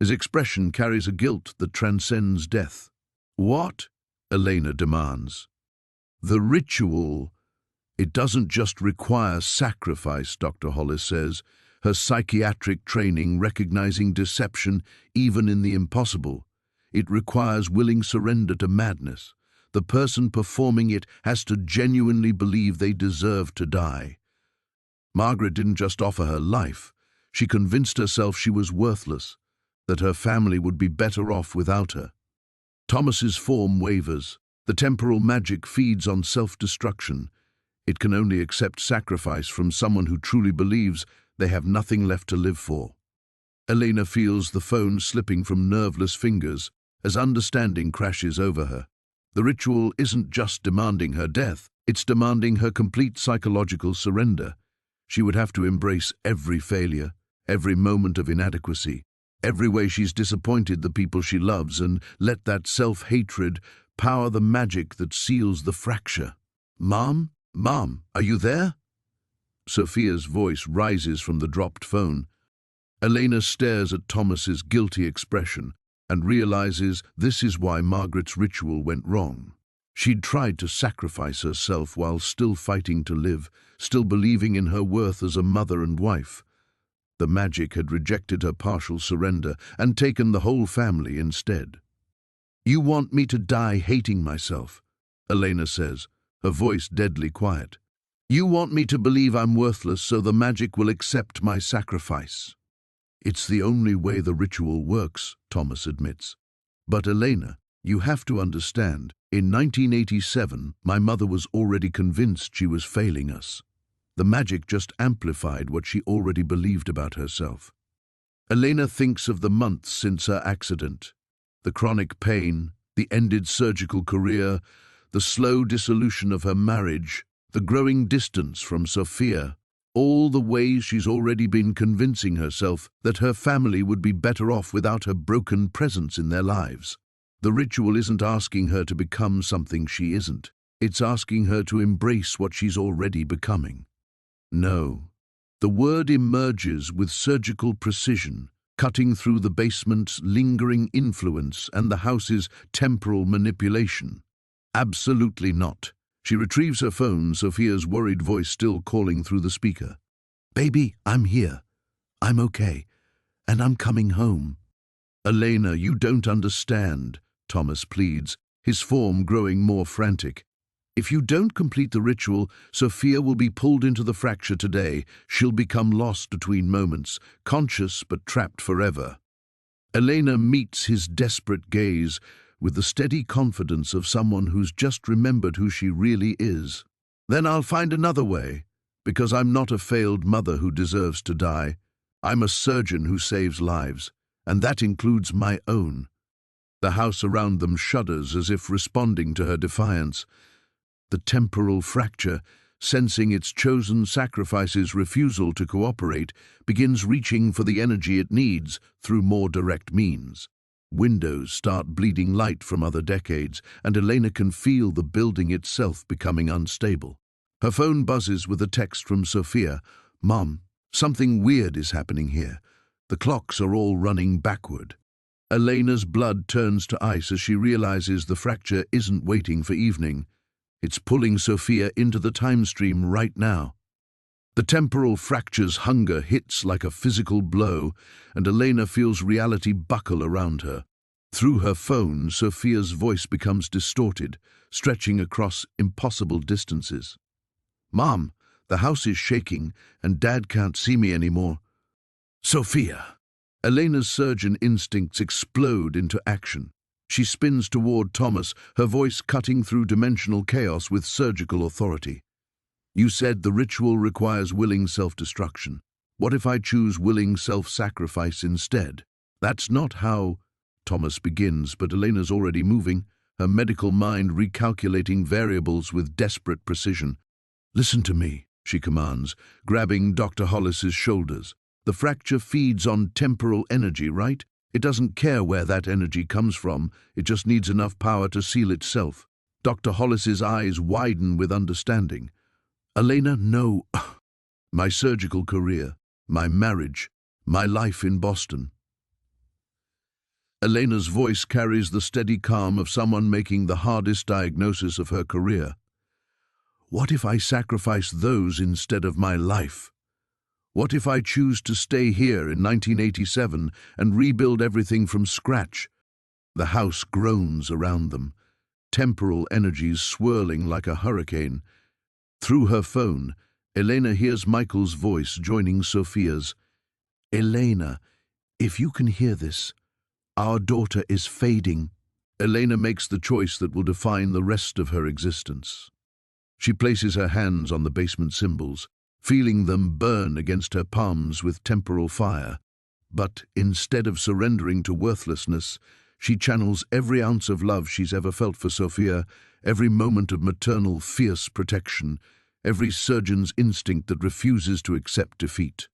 His expression carries a guilt that transcends death. "What?" Elena demands. "The ritual. It doesn't just require sacrifice," Dr. Hollis says, her psychiatric training recognizing deception even in the impossible. "It requires willing surrender to madness. The person performing it has to genuinely believe they deserve to die." Margaret didn't just offer her life. She convinced herself she was worthless, that her family would be better off without her. Thomas's form wavers. The temporal magic feeds on self-destruction. It can only accept sacrifice from someone who truly believes they have nothing left to live for. Elena feels the phone slipping from nerveless fingers as understanding crashes over her. The ritual isn't just demanding her death, it's demanding her complete psychological surrender. She would have to embrace every failure, every moment of inadequacy, every way she's disappointed the people she loves, and let that self-hatred power the magic that seals the fracture. "Mom? Mom, are you there?" Sophia's voice rises from the dropped phone. Elena stares at Thomas's guilty expression and realizes this is why Margaret's ritual went wrong. She'd tried to sacrifice herself while still fighting to live, still believing in her worth as a mother and wife. The magic had rejected her partial surrender and taken the whole family instead. "You want me to die hating myself," Elena says, her voice deadly quiet. "You want me to believe I'm worthless so the magic will accept my sacrifice." "It's the only way the ritual works," Thomas admits. "But Elena, you have to understand, in 1987, my mother was already convinced she was failing us. The magic just amplified what she already believed about herself." Elena thinks of the months since her accident, the chronic pain, the ended surgical career, the slow dissolution of her marriage, the growing distance from Sophia, all the ways she's already been convincing herself that her family would be better off without her broken presence in their lives. The ritual isn't asking her to become something she isn't. It's asking her to embrace what she's already becoming. No. The word emerges with surgical precision, cutting through the basement's lingering influence and the house's temporal manipulation. Absolutely not. She retrieves her phone, Sophia's worried voice still calling through the speaker. "Baby, I'm here. I'm okay. And I'm coming home." "Elena, you don't understand," Thomas pleads, his form growing more frantic. "If you don't complete the ritual, Sophia will be pulled into the fracture today. She'll become lost between moments, conscious but trapped forever." Elena meets his desperate gaze with the steady confidence of someone who's just remembered who she really is. "Then I'll find another way, because I'm not a failed mother who deserves to die. I'm a surgeon who saves lives, and that includes my own." The house around them shudders as if responding to her defiance. The temporal fracture, sensing its chosen sacrifice's refusal to cooperate, begins reaching for the energy it needs through more direct means. Windows start bleeding light from other decades, and Elena can feel the building itself becoming unstable. Her phone buzzes with a text from Sophia. "Mom, something weird is happening here. The clocks are all running backward." Elena's blood turns to ice as she realizes the fracture isn't waiting for evening. It's pulling Sophia into the time stream right now. The temporal fracture's hunger hits like a physical blow, and Elena feels reality buckle around her. Through her phone, Sophia's voice becomes distorted, stretching across impossible distances. "Mom, the house is shaking, and Dad can't see me anymore." "Sophia!" Elena's surgeon instincts explode into action. She spins toward Thomas, her voice cutting through dimensional chaos with surgical authority. "You said the ritual requires willing self-destruction. What if I choose willing self-sacrifice instead?" "That's not how—" Thomas begins, but Elena's already moving, her medical mind recalculating variables with desperate precision. "Listen to me," she commands, grabbing Dr. Hollis's shoulders. "The fracture feeds on temporal energy, right? It doesn't care where that energy comes from, it just needs enough power to seal itself." Dr. Hollis's eyes widen with understanding. "Elena, no. My surgical career, my marriage, my life in Boston." Elena's voice carries the steady calm of someone making the hardest diagnosis of her career. "What if I sacrifice those instead of my life? What if I choose to stay here in 1987 and rebuild everything from scratch?" The house groans around them, temporal energies swirling like a hurricane. Through her phone, Elena hears Michael's voice joining Sophia's. "Elena, if you can hear this, our daughter is fading." Elena makes the choice that will define the rest of her existence. She places her hands on the basement cymbals, feeling them burn against her palms with temporal fire. But instead of surrendering to worthlessness, She channels every ounce of love she's ever felt for Sophia, every moment of maternal, fierce protection, every surgeon's instinct that refuses to accept defeat.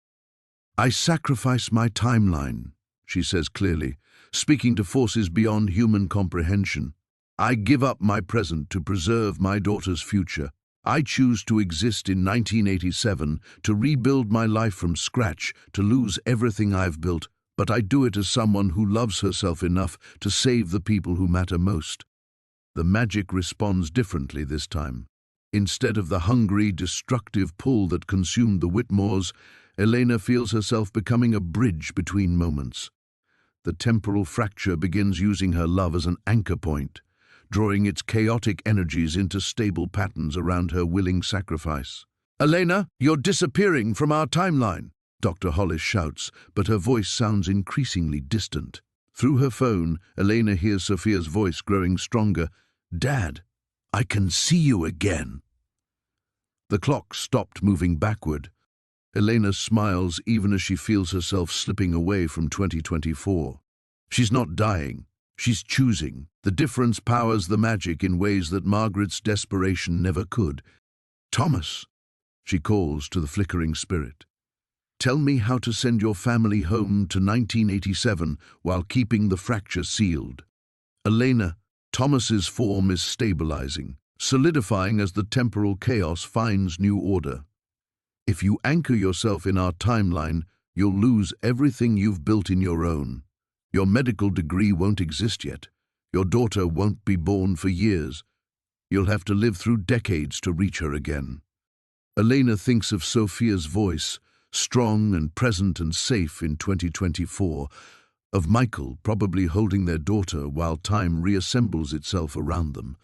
"I sacrifice my timeline," she says clearly, speaking to forces beyond human comprehension. "I give up my present to preserve my daughter's future. I choose to exist in 1987, to rebuild my life from scratch, to lose everything I've built, but I do it as someone who loves herself enough to save the people who matter most." The magic responds differently this time. Instead of the hungry, destructive pull that consumed the Whitmores, Elena feels herself becoming a bridge between moments. The temporal fracture begins using her love as an anchor point, drawing its chaotic energies into stable patterns around her willing sacrifice. "Elena, you're disappearing from our timeline," Dr. Hollis shouts, but her voice sounds increasingly distant. Through her phone, Elena hears Sophia's voice growing stronger. "Dad, I can see you again." The clock stopped moving backward. Elena smiles even as she feels herself slipping away from 2024. She's not dying. She's choosing. The difference powers the magic in ways that Margaret's desperation never could. "Thomas," she calls to the flickering spirit, "tell me how to send your family home to 1987 while keeping the fracture sealed." "Elena," Thomas's form is stabilizing, solidifying as the temporal chaos finds new order. "If you anchor yourself in our timeline, you'll lose everything you've built in your own. Your medical degree won't exist yet. Your daughter won't be born for years. You'll have to live through decades to reach her again." Elena thinks of Sophia's voice, strong and present and safe in 2024, of Michael probably holding their daughter while time reassembles itself around them,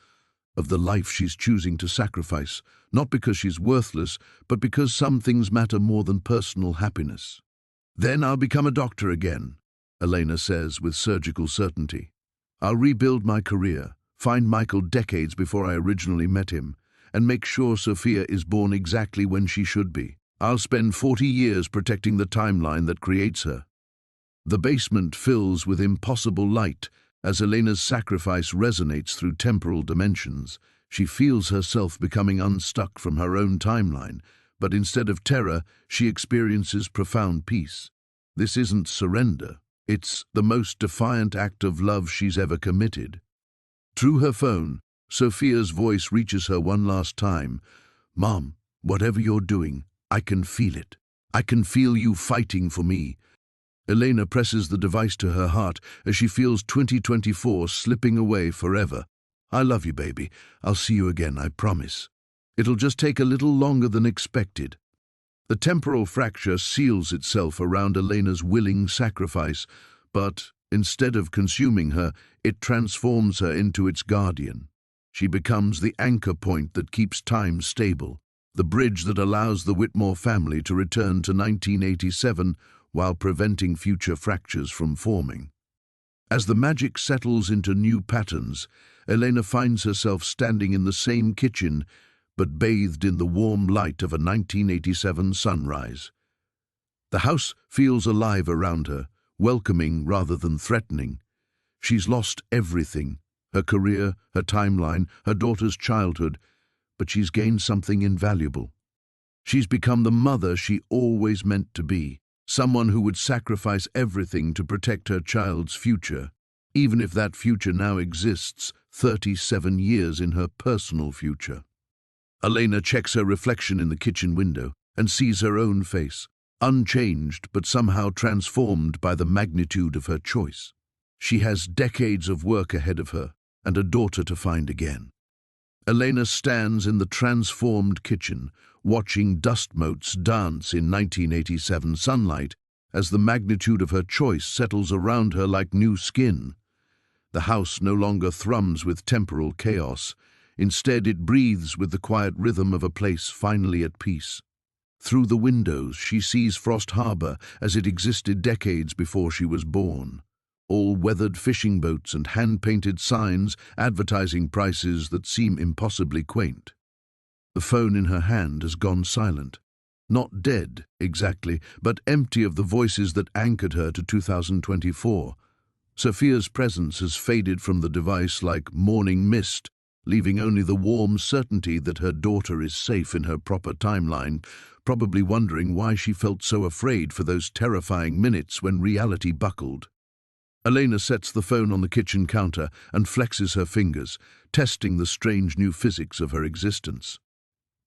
of the life she's choosing to sacrifice, not because she's worthless, but because some things matter more than personal happiness. "Then I'll become a doctor again," Elena says with surgical certainty. "I'll rebuild my career, find Michael decades before I originally met him, and make sure Sophia is born exactly when she should be. I'll spend 40 years protecting the timeline that creates her." The basement fills with impossible light as Elena's sacrifice resonates through temporal dimensions. She feels herself becoming unstuck from her own timeline, but instead of terror, she experiences profound peace. This isn't surrender. It's the most defiant act of love she's ever committed. Through her phone, Sophia's voice reaches her one last time. "Mom, whatever you're doing, I can feel it. I can feel you fighting for me." Elena presses the device to her heart as she feels 2024 slipping away forever. "I love you, baby. I'll see you again, I promise. It'll just take a little longer than expected." The temporal fracture seals itself around Elena's willing sacrifice, but instead of consuming her, it transforms her into its guardian. She becomes the anchor point that keeps time stable, the bridge that allows the Whitmore family to return to 1987 while preventing future fractures from forming. As the magic settles into new patterns, Elena finds herself standing in the same kitchen, but bathed in the warm light of a 1987 sunrise. The house feels alive around her, welcoming rather than threatening. She's lost everything, her career, her timeline, her daughter's childhood, but she's gained something invaluable. She's become the mother she always meant to be, someone who would sacrifice everything to protect her child's future, even if that future now exists 37 years in her personal future. Elena checks her reflection in the kitchen window and sees her own face, unchanged but somehow transformed by the magnitude of her choice. She has decades of work ahead of her and a daughter to find again. Elena stands in the transformed kitchen, watching dust motes dance in 1987 sunlight as the magnitude of her choice settles around her like new skin. The house no longer thrums with temporal chaos. Instead, it breathes with the quiet rhythm of a place finally at peace. Through the windows, she sees Frost Harbor as it existed decades before she was born. All weathered fishing boats and hand-painted signs advertising prices that seem impossibly quaint. The phone in her hand has gone silent. Not dead, exactly, but empty of the voices that anchored her to 2024. Sophia's presence has faded from the device like morning mist, leaving only the warm certainty that her daughter is safe in her proper timeline, probably wondering why she felt so afraid for those terrifying minutes when reality buckled. Elena sets the phone on the kitchen counter and flexes her fingers, testing the strange new physics of her existence.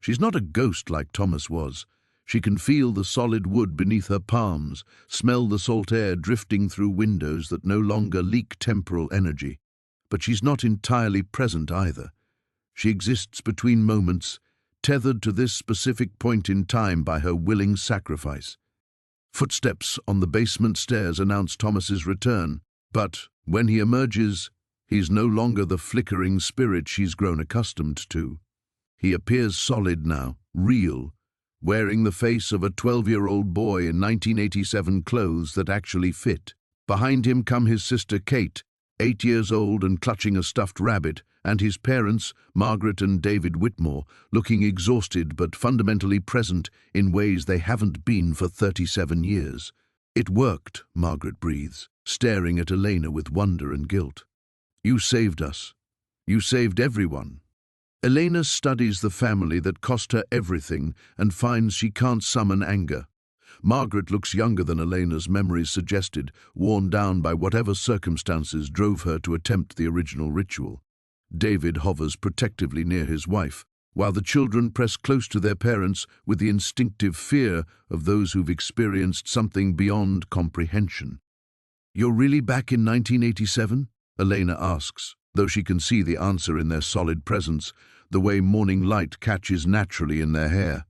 She's not a ghost like Thomas was. She can feel the solid wood beneath her palms, smell the salt air drifting through windows that no longer leak temporal energy. But she's not entirely present either. She exists between moments, tethered to this specific point in time by her willing sacrifice. Footsteps on the basement stairs announce Thomas's return, but when he emerges, he's no longer the flickering spirit she's grown accustomed to. He appears solid now, real, wearing the face of a 12-year-old boy in 1987 clothes that actually fit. Behind him come his sister Kate, 8 years old and clutching a stuffed rabbit, and his parents, Margaret and David Whitmore, looking exhausted but fundamentally present in ways they haven't been for 37 years. It worked, Margaret breathes, staring at Elena with wonder and guilt. You saved us. You saved everyone. Elena studies the family that cost her everything and finds she can't summon anger. Margaret looks younger than Elena's memories suggested, worn down by whatever circumstances drove her to attempt the original ritual. David hovers protectively near his wife, while the children press close to their parents with the instinctive fear of those who've experienced something beyond comprehension. You're really back in 1987? Elena asks, though she can see the answer in their solid presence, the way morning light catches naturally in their hair.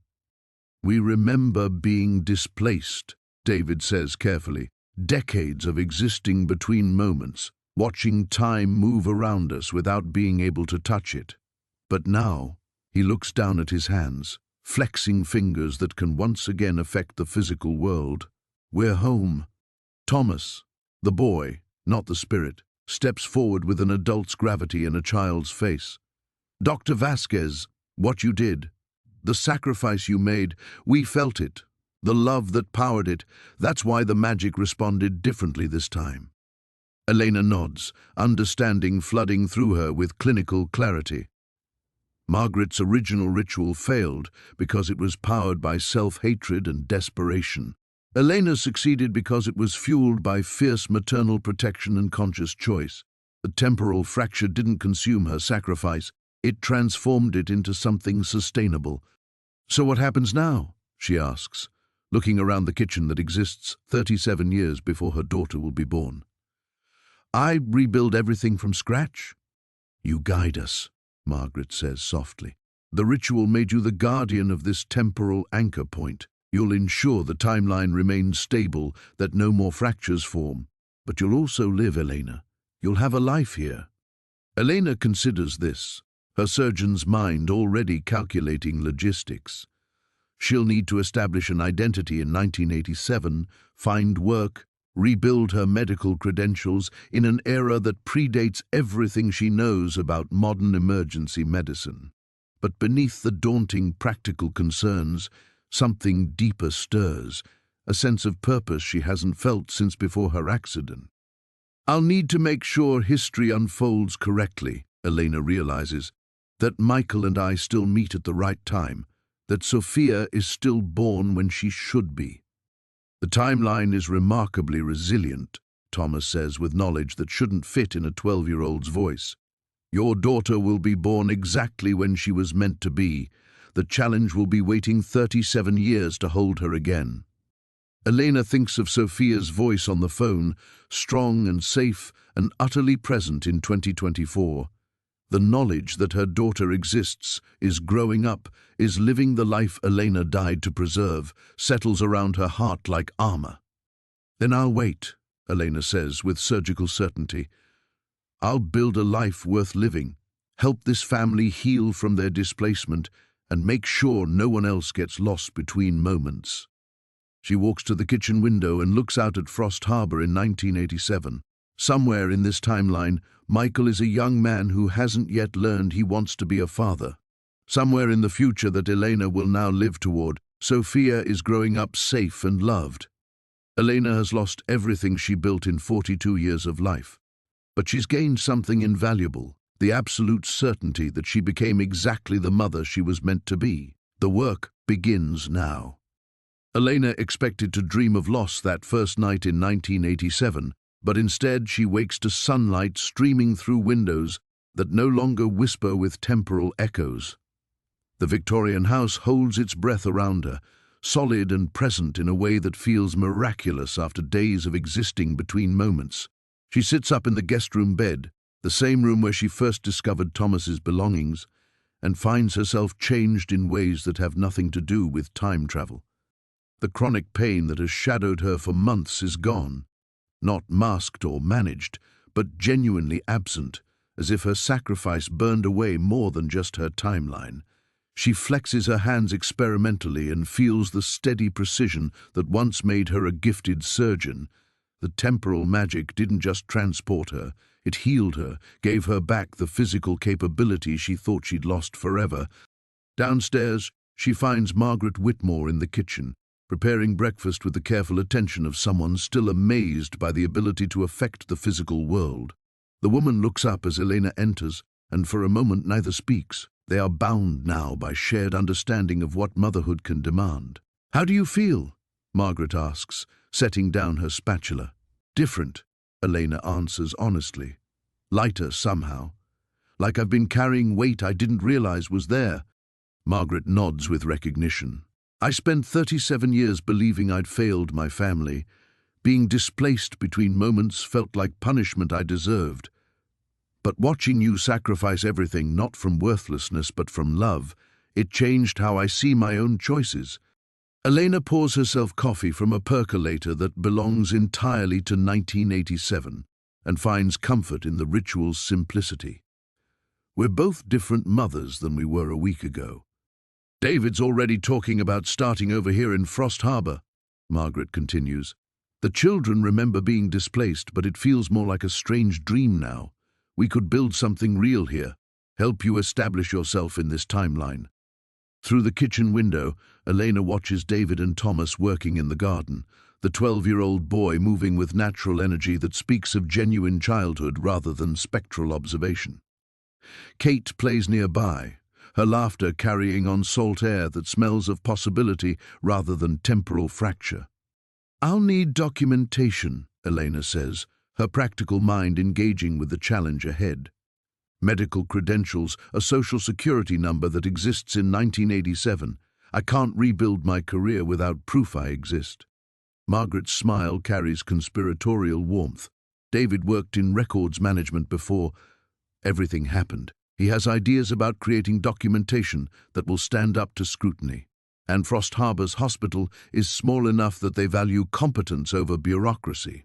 We remember being displaced, David says carefully, decades of existing between moments, watching time move around us without being able to touch it. But now, he looks down at his hands, flexing fingers that can once again affect the physical world. We're home. Thomas, the boy, not the spirit, steps forward with an adult's gravity in a child's face. Dr. Vasquez, what you did, the sacrifice you made, we felt it. The love that powered it, that's why the magic responded differently this time. Elena nods, understanding flooding through her with clinical clarity. Margaret's original ritual failed because it was powered by self-hatred and desperation. Elena succeeded because it was fueled by fierce maternal protection and conscious choice. The temporal fracture didn't consume her sacrifice, it transformed it into something sustainable. So what happens now? She asks, looking around the kitchen that exists 37 years before her daughter will be born. I rebuild everything from scratch? You guide us, Margaret says softly. The ritual made you the guardian of this temporal anchor point. You'll ensure the timeline remains stable, that no more fractures form. But you'll also live, Elena. You'll have a life here. Elena considers this, her surgeon's mind already calculating logistics. She'll need to establish an identity in 1987, find work, rebuild her medical credentials in an era that predates everything she knows about modern emergency medicine. But beneath the daunting practical concerns, something deeper stirs, a sense of purpose she hasn't felt since before her accident. I'll need to make sure history unfolds correctly, Elena realizes, that Michael and I still meet at the right time, that Sophia is still born when she should be. The timeline is remarkably resilient, Thomas says with knowledge that shouldn't fit in a 12-year-old's voice. Your daughter will be born exactly when she was meant to be. The challenge will be waiting 37 years to hold her again. Elena thinks of Sophia's voice on the phone, strong and safe and utterly present in 2024. The knowledge that her daughter exists, is growing up, is living the life Elena died to preserve, settles around her heart like armor. Then I'll wait, Elena says with surgical certainty. I'll build a life worth living, help this family heal from their displacement, and make sure no one else gets lost between moments. She walks to the kitchen window and looks out at Frost Harbor in 1987. Somewhere in this timeline, Michael is a young man who hasn't yet learned he wants to be a father. Somewhere in the future that Elena will now live toward, Sophia is growing up safe and loved. Elena has lost everything she built in 42 years of life. But she's gained something invaluable, the absolute certainty that she became exactly the mother she was meant to be. The work begins now. Elena expected to dream of loss that first night in 1987, but instead she wakes to sunlight streaming through windows that no longer whisper with temporal echoes. The Victorian house holds its breath around her, solid and present in a way that feels miraculous after days of existing between moments. She sits up in the guest room bed, the same room where she first discovered Thomas's belongings, and finds herself changed in ways that have nothing to do with time travel. The chronic pain that has shadowed her for months is gone, not masked or managed, but genuinely absent, as if her sacrifice burned away more than just her timeline. She flexes her hands experimentally and feels the steady precision that once made her a gifted surgeon. The temporal magic didn't just transport her, it healed her, gave her back the physical capability she thought she'd lost forever. Downstairs, she finds Margaret Whitmore in the kitchen, preparing breakfast with the careful attention of someone still amazed by the ability to affect the physical world. The woman looks up as Elena enters, and for a moment neither speaks. They are bound now by shared understanding of what motherhood can demand. "How do you feel?" Margaret asks, setting down her spatula. "Different," Elena answers honestly. "Lighter somehow. Like I've been carrying weight I didn't realize was there." Margaret nods with recognition. "I spent 37 years believing I'd failed my family. Being displaced between moments felt like punishment I deserved. But watching you sacrifice everything, not from worthlessness but from love, it changed how I see my own choices." Elena pours herself coffee from a percolator that belongs entirely to 1987 and finds comfort in the ritual's simplicity. "We're both different mothers than we were a week ago. David's already talking about starting over here in Frost Harbor," Margaret continues. "The children remember being displaced, but it feels more like a strange dream now. We could build something real here, help you establish yourself in this timeline." Through the kitchen window, Elena watches David and Thomas working in the garden, the 12-year-old boy moving with natural energy that speaks of genuine childhood rather than spectral observation. Kate plays nearby, her laughter carrying on salt air that smells of possibility rather than temporal fracture. "I'll need documentation," Elena says, her practical mind engaging with the challenge ahead. "Medical credentials, a social security number that exists in 1987. I can't rebuild my career without proof I exist." Margaret's smile carries conspiratorial warmth. David worked in records management before everything happened. He has ideas about creating documentation that will stand up to scrutiny. And Frost Harbor's hospital is small enough that they value competence over bureaucracy.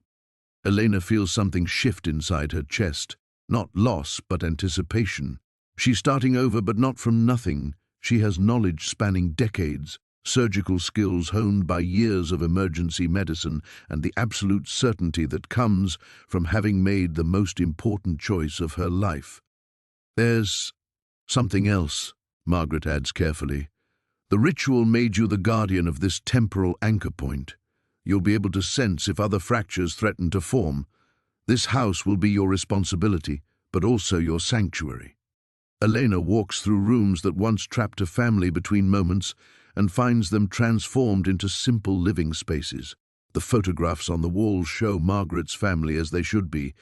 Elena feels something shift inside her chest. Not loss, but anticipation. She's starting over, but not from nothing. She has knowledge spanning decades, surgical skills honed by years of emergency medicine, and the absolute certainty that comes from having made the most important choice of her life. "There's something else," Margaret adds carefully. "The ritual made you the guardian of this temporal anchor point. You'll be able to sense if other fractures threaten to form. This house will be your responsibility, but also your sanctuary." Elena walks through rooms that once trapped a family between moments and finds them transformed into simple living spaces. The photographs on the walls show Margaret's family as they should be,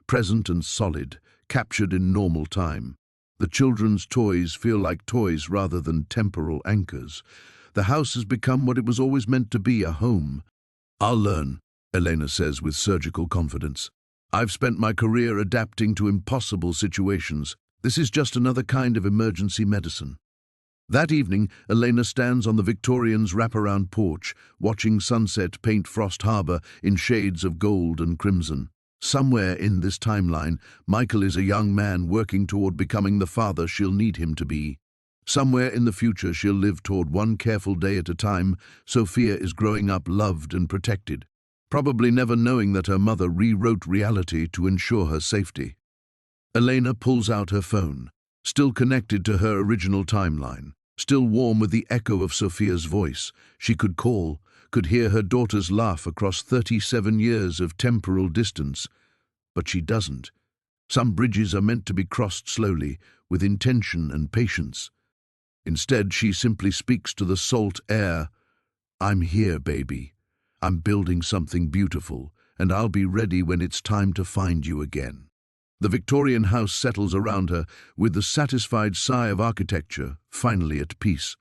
present and solid, captured in normal time. The children's toys feel like toys rather than temporal anchors. The house has become what it was always meant to be, a home. "I'll learn," Elena says with surgical confidence. "I've spent my career adapting to impossible situations. This is just another kind of emergency medicine." That evening, Elena stands on the Victorian's wraparound porch, watching sunset paint Frost Harbor in shades of gold and crimson. Somewhere in this timeline, Michael is a young man working toward becoming the father she'll need him to be. Somewhere in the future, she'll live toward one careful day at a time. Sophia is growing up loved and protected, probably never knowing that her mother rewrote reality to ensure her safety. Elena pulls out her phone, still connected to her original timeline, still warm with the echo of Sophia's voice. She could call, could hear her daughter's laugh across 37 years of temporal distance, but she doesn't. Some bridges are meant to be crossed slowly, with intention and patience. Instead, she simply speaks to the salt air. "I'm here, baby. I'm building something beautiful, and I'll be ready when it's time to find you again." The Victorian house settles around her with the satisfied sigh of architecture, finally at peace.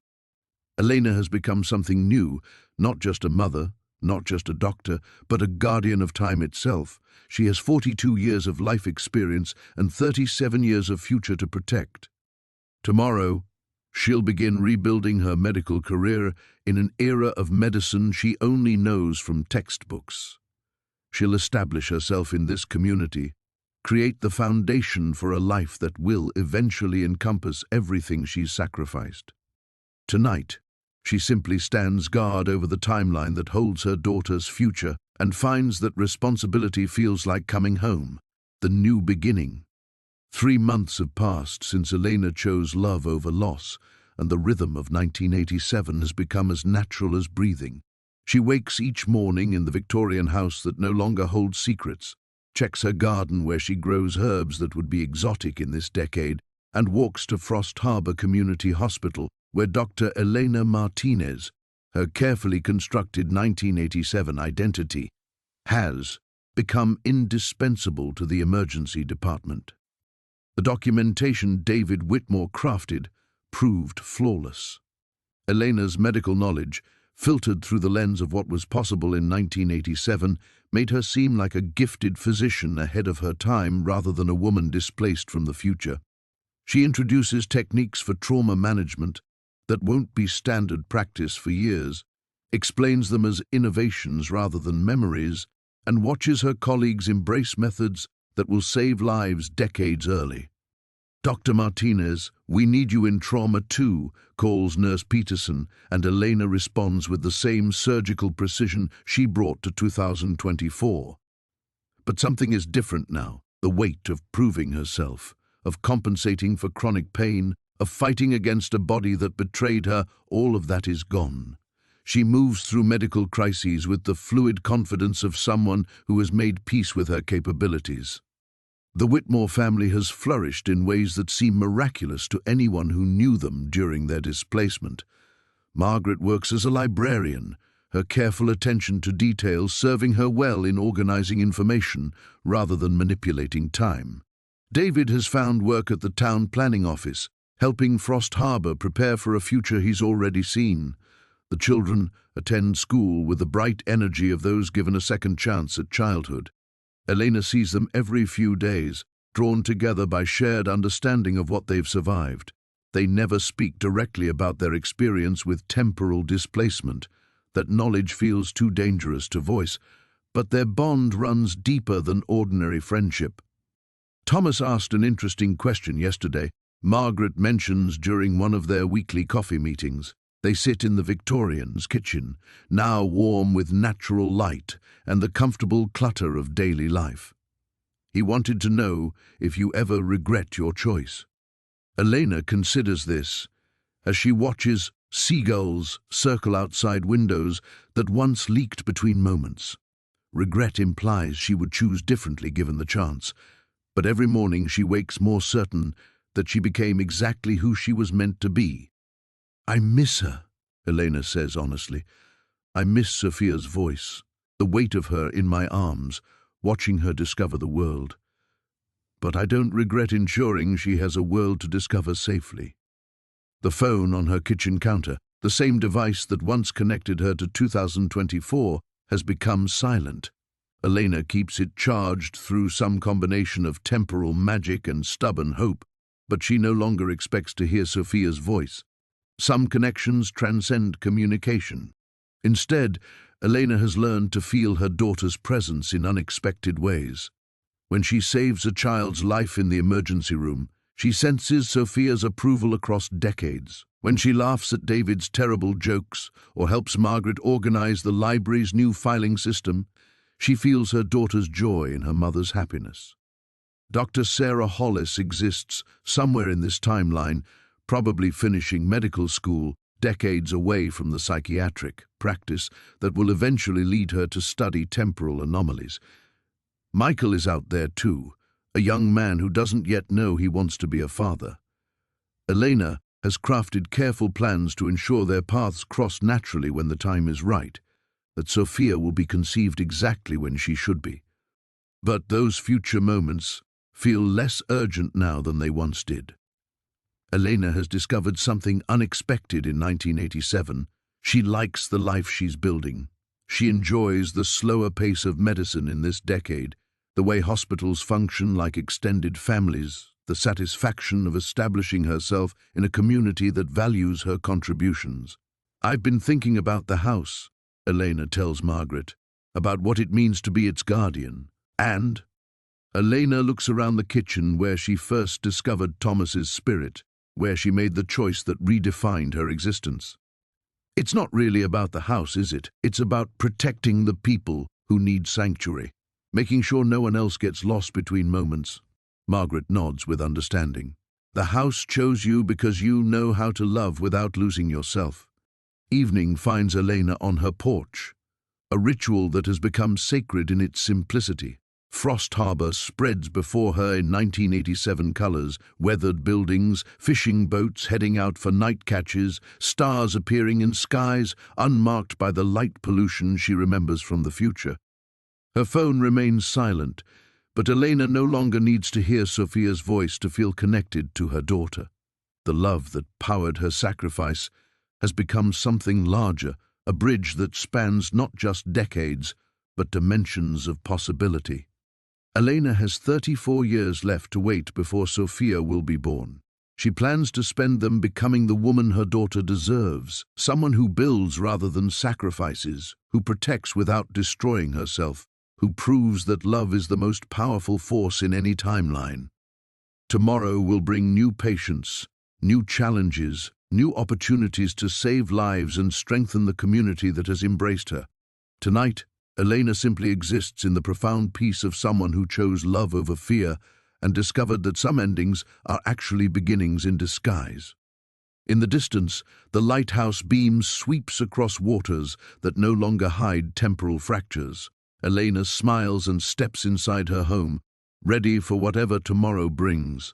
Elena has become something new, not just a mother, not just a doctor, but a guardian of time itself. She has 42 years of life experience and 37 years of future to protect. Tomorrow, she'll begin rebuilding her medical career in an era of medicine she only knows from textbooks. She'll establish herself in this community, create the foundation for a life that will eventually encompass everything she's sacrificed. Tonight, she simply stands guard over the timeline that holds her daughter's future and finds that responsibility feels like coming home, the new beginning. 3 months have passed since Elena chose love over loss, and the rhythm of 1987 has become as natural as breathing. She wakes each morning in the Victorian house that no longer holds secrets, checks her garden where she grows herbs that would be exotic in this decade, and walks to Frost Harbor Community Hospital, where Dr. Elena Martinez, her carefully constructed 1987 identity, has become indispensable to the emergency department. The documentation David Whitmore crafted proved flawless. Elena's medical knowledge, filtered through the lens of what was possible in 1987, made her seem like a gifted physician ahead of her time rather than a woman displaced from the future. She introduces techniques for trauma management that won't be standard practice for years, explains them as innovations rather than memories, and watches her colleagues embrace methods that will save lives decades early. "Dr. Martinez, we need you in trauma too," calls Nurse Peterson, and Elena responds with the same surgical precision she brought to 2024. But something is different now, the weight of proving herself, of compensating for chronic pain, of fighting against a body that betrayed her. All of that is gone. She moves through medical crises with the fluid confidence of someone who has made peace with her capabilities. The Whitmore family has flourished in ways that seem miraculous to anyone who knew them during their displacement. Margaret works as a librarian, her careful attention to detail serving her well in organizing information rather than manipulating time. David has found work at the town planning office, helping Frost Harbor prepare for a future he's already seen. The children attend school with the bright energy of those given a second chance at childhood. Elena sees them every few days, drawn together by shared understanding of what they've survived. They never speak directly about their experience with temporal displacement. That knowledge feels too dangerous to voice, but their bond runs deeper than ordinary friendship. Thomas asked an interesting question yesterday. Margaret mentions during one of their weekly coffee meetings. They sit in the Victorian's kitchen, now warm with natural light and the comfortable clutter of daily life. He wanted to know if you ever regret your choice. Elena considers this as she watches seagulls circle outside windows that once leaked between moments. Regret implies she would choose differently given the chance, but every morning she wakes more certain that she became exactly who she was meant to be. "I miss her," Elena says honestly. "I miss Sophia's voice, the weight of her in my arms, watching her discover the world. But I don't regret ensuring she has a world to discover safely." The phone on her kitchen counter, the same device that once connected her to 2024, has become silent. Elena keeps it charged through some combination of temporal magic and stubborn hope, but she no longer expects to hear Sophia's voice. Some connections transcend communication. Instead, Elena has learned to feel her daughter's presence in unexpected ways. When she saves a child's life in the emergency room, she senses Sophia's approval across decades. When she laughs at David's terrible jokes or helps Margaret organize the library's new filing system, she feels her daughter's joy in her mother's happiness. Dr. Sarah Hollis exists somewhere in this timeline, probably finishing medical school, decades away from the psychiatric practice that will eventually lead her to study temporal anomalies. Michael is out there too, a young man who doesn't yet know he wants to be a father. Elena has crafted careful plans to ensure their paths cross naturally when the time is right, that Sophia will be conceived exactly when she should be. But those future moments feel less urgent now than they once did. Elena has discovered something unexpected in 1987. She likes the life she's building. She enjoys the slower pace of medicine in this decade, the way hospitals function like extended families, the satisfaction of establishing herself in a community that values her contributions. "I've been thinking about the house," Elena tells Margaret, "about what it means to be its guardian. And Elena looks around the kitchen where she first discovered Thomas's spirit, where she made the choice that redefined her existence. It's not really about the house, is it? It's about protecting the people who need sanctuary, making sure no one else gets lost between moments." Margaret nods with understanding. "The house chose you because you know how to love without losing yourself." Evening finds Elena on her porch, a ritual that has become sacred in its simplicity. Frost Harbor spreads before her in 1987 colors, weathered buildings, fishing boats heading out for night catches, stars appearing in skies unmarked by the light pollution she remembers from the future. Her phone remains silent, but Elena no longer needs to hear Sophia's voice to feel connected to her daughter. The love that powered her sacrifice has become something larger, a bridge that spans not just decades, but dimensions of possibility. Elena has 34 years left to wait before Sophia will be born. She plans to spend them becoming the woman her daughter deserves, someone who builds rather than sacrifices, who protects without destroying herself, who proves that love is the most powerful force in any timeline. Tomorrow will bring new patience, new challenges, new opportunities to save lives and strengthen the community that has embraced her. Tonight, Elena simply exists in the profound peace of someone who chose love over fear and discovered that some endings are actually beginnings in disguise. In the distance, the lighthouse beam sweeps across waters that no longer hide temporal fractures. Elena smiles and steps inside her home, ready for whatever tomorrow brings.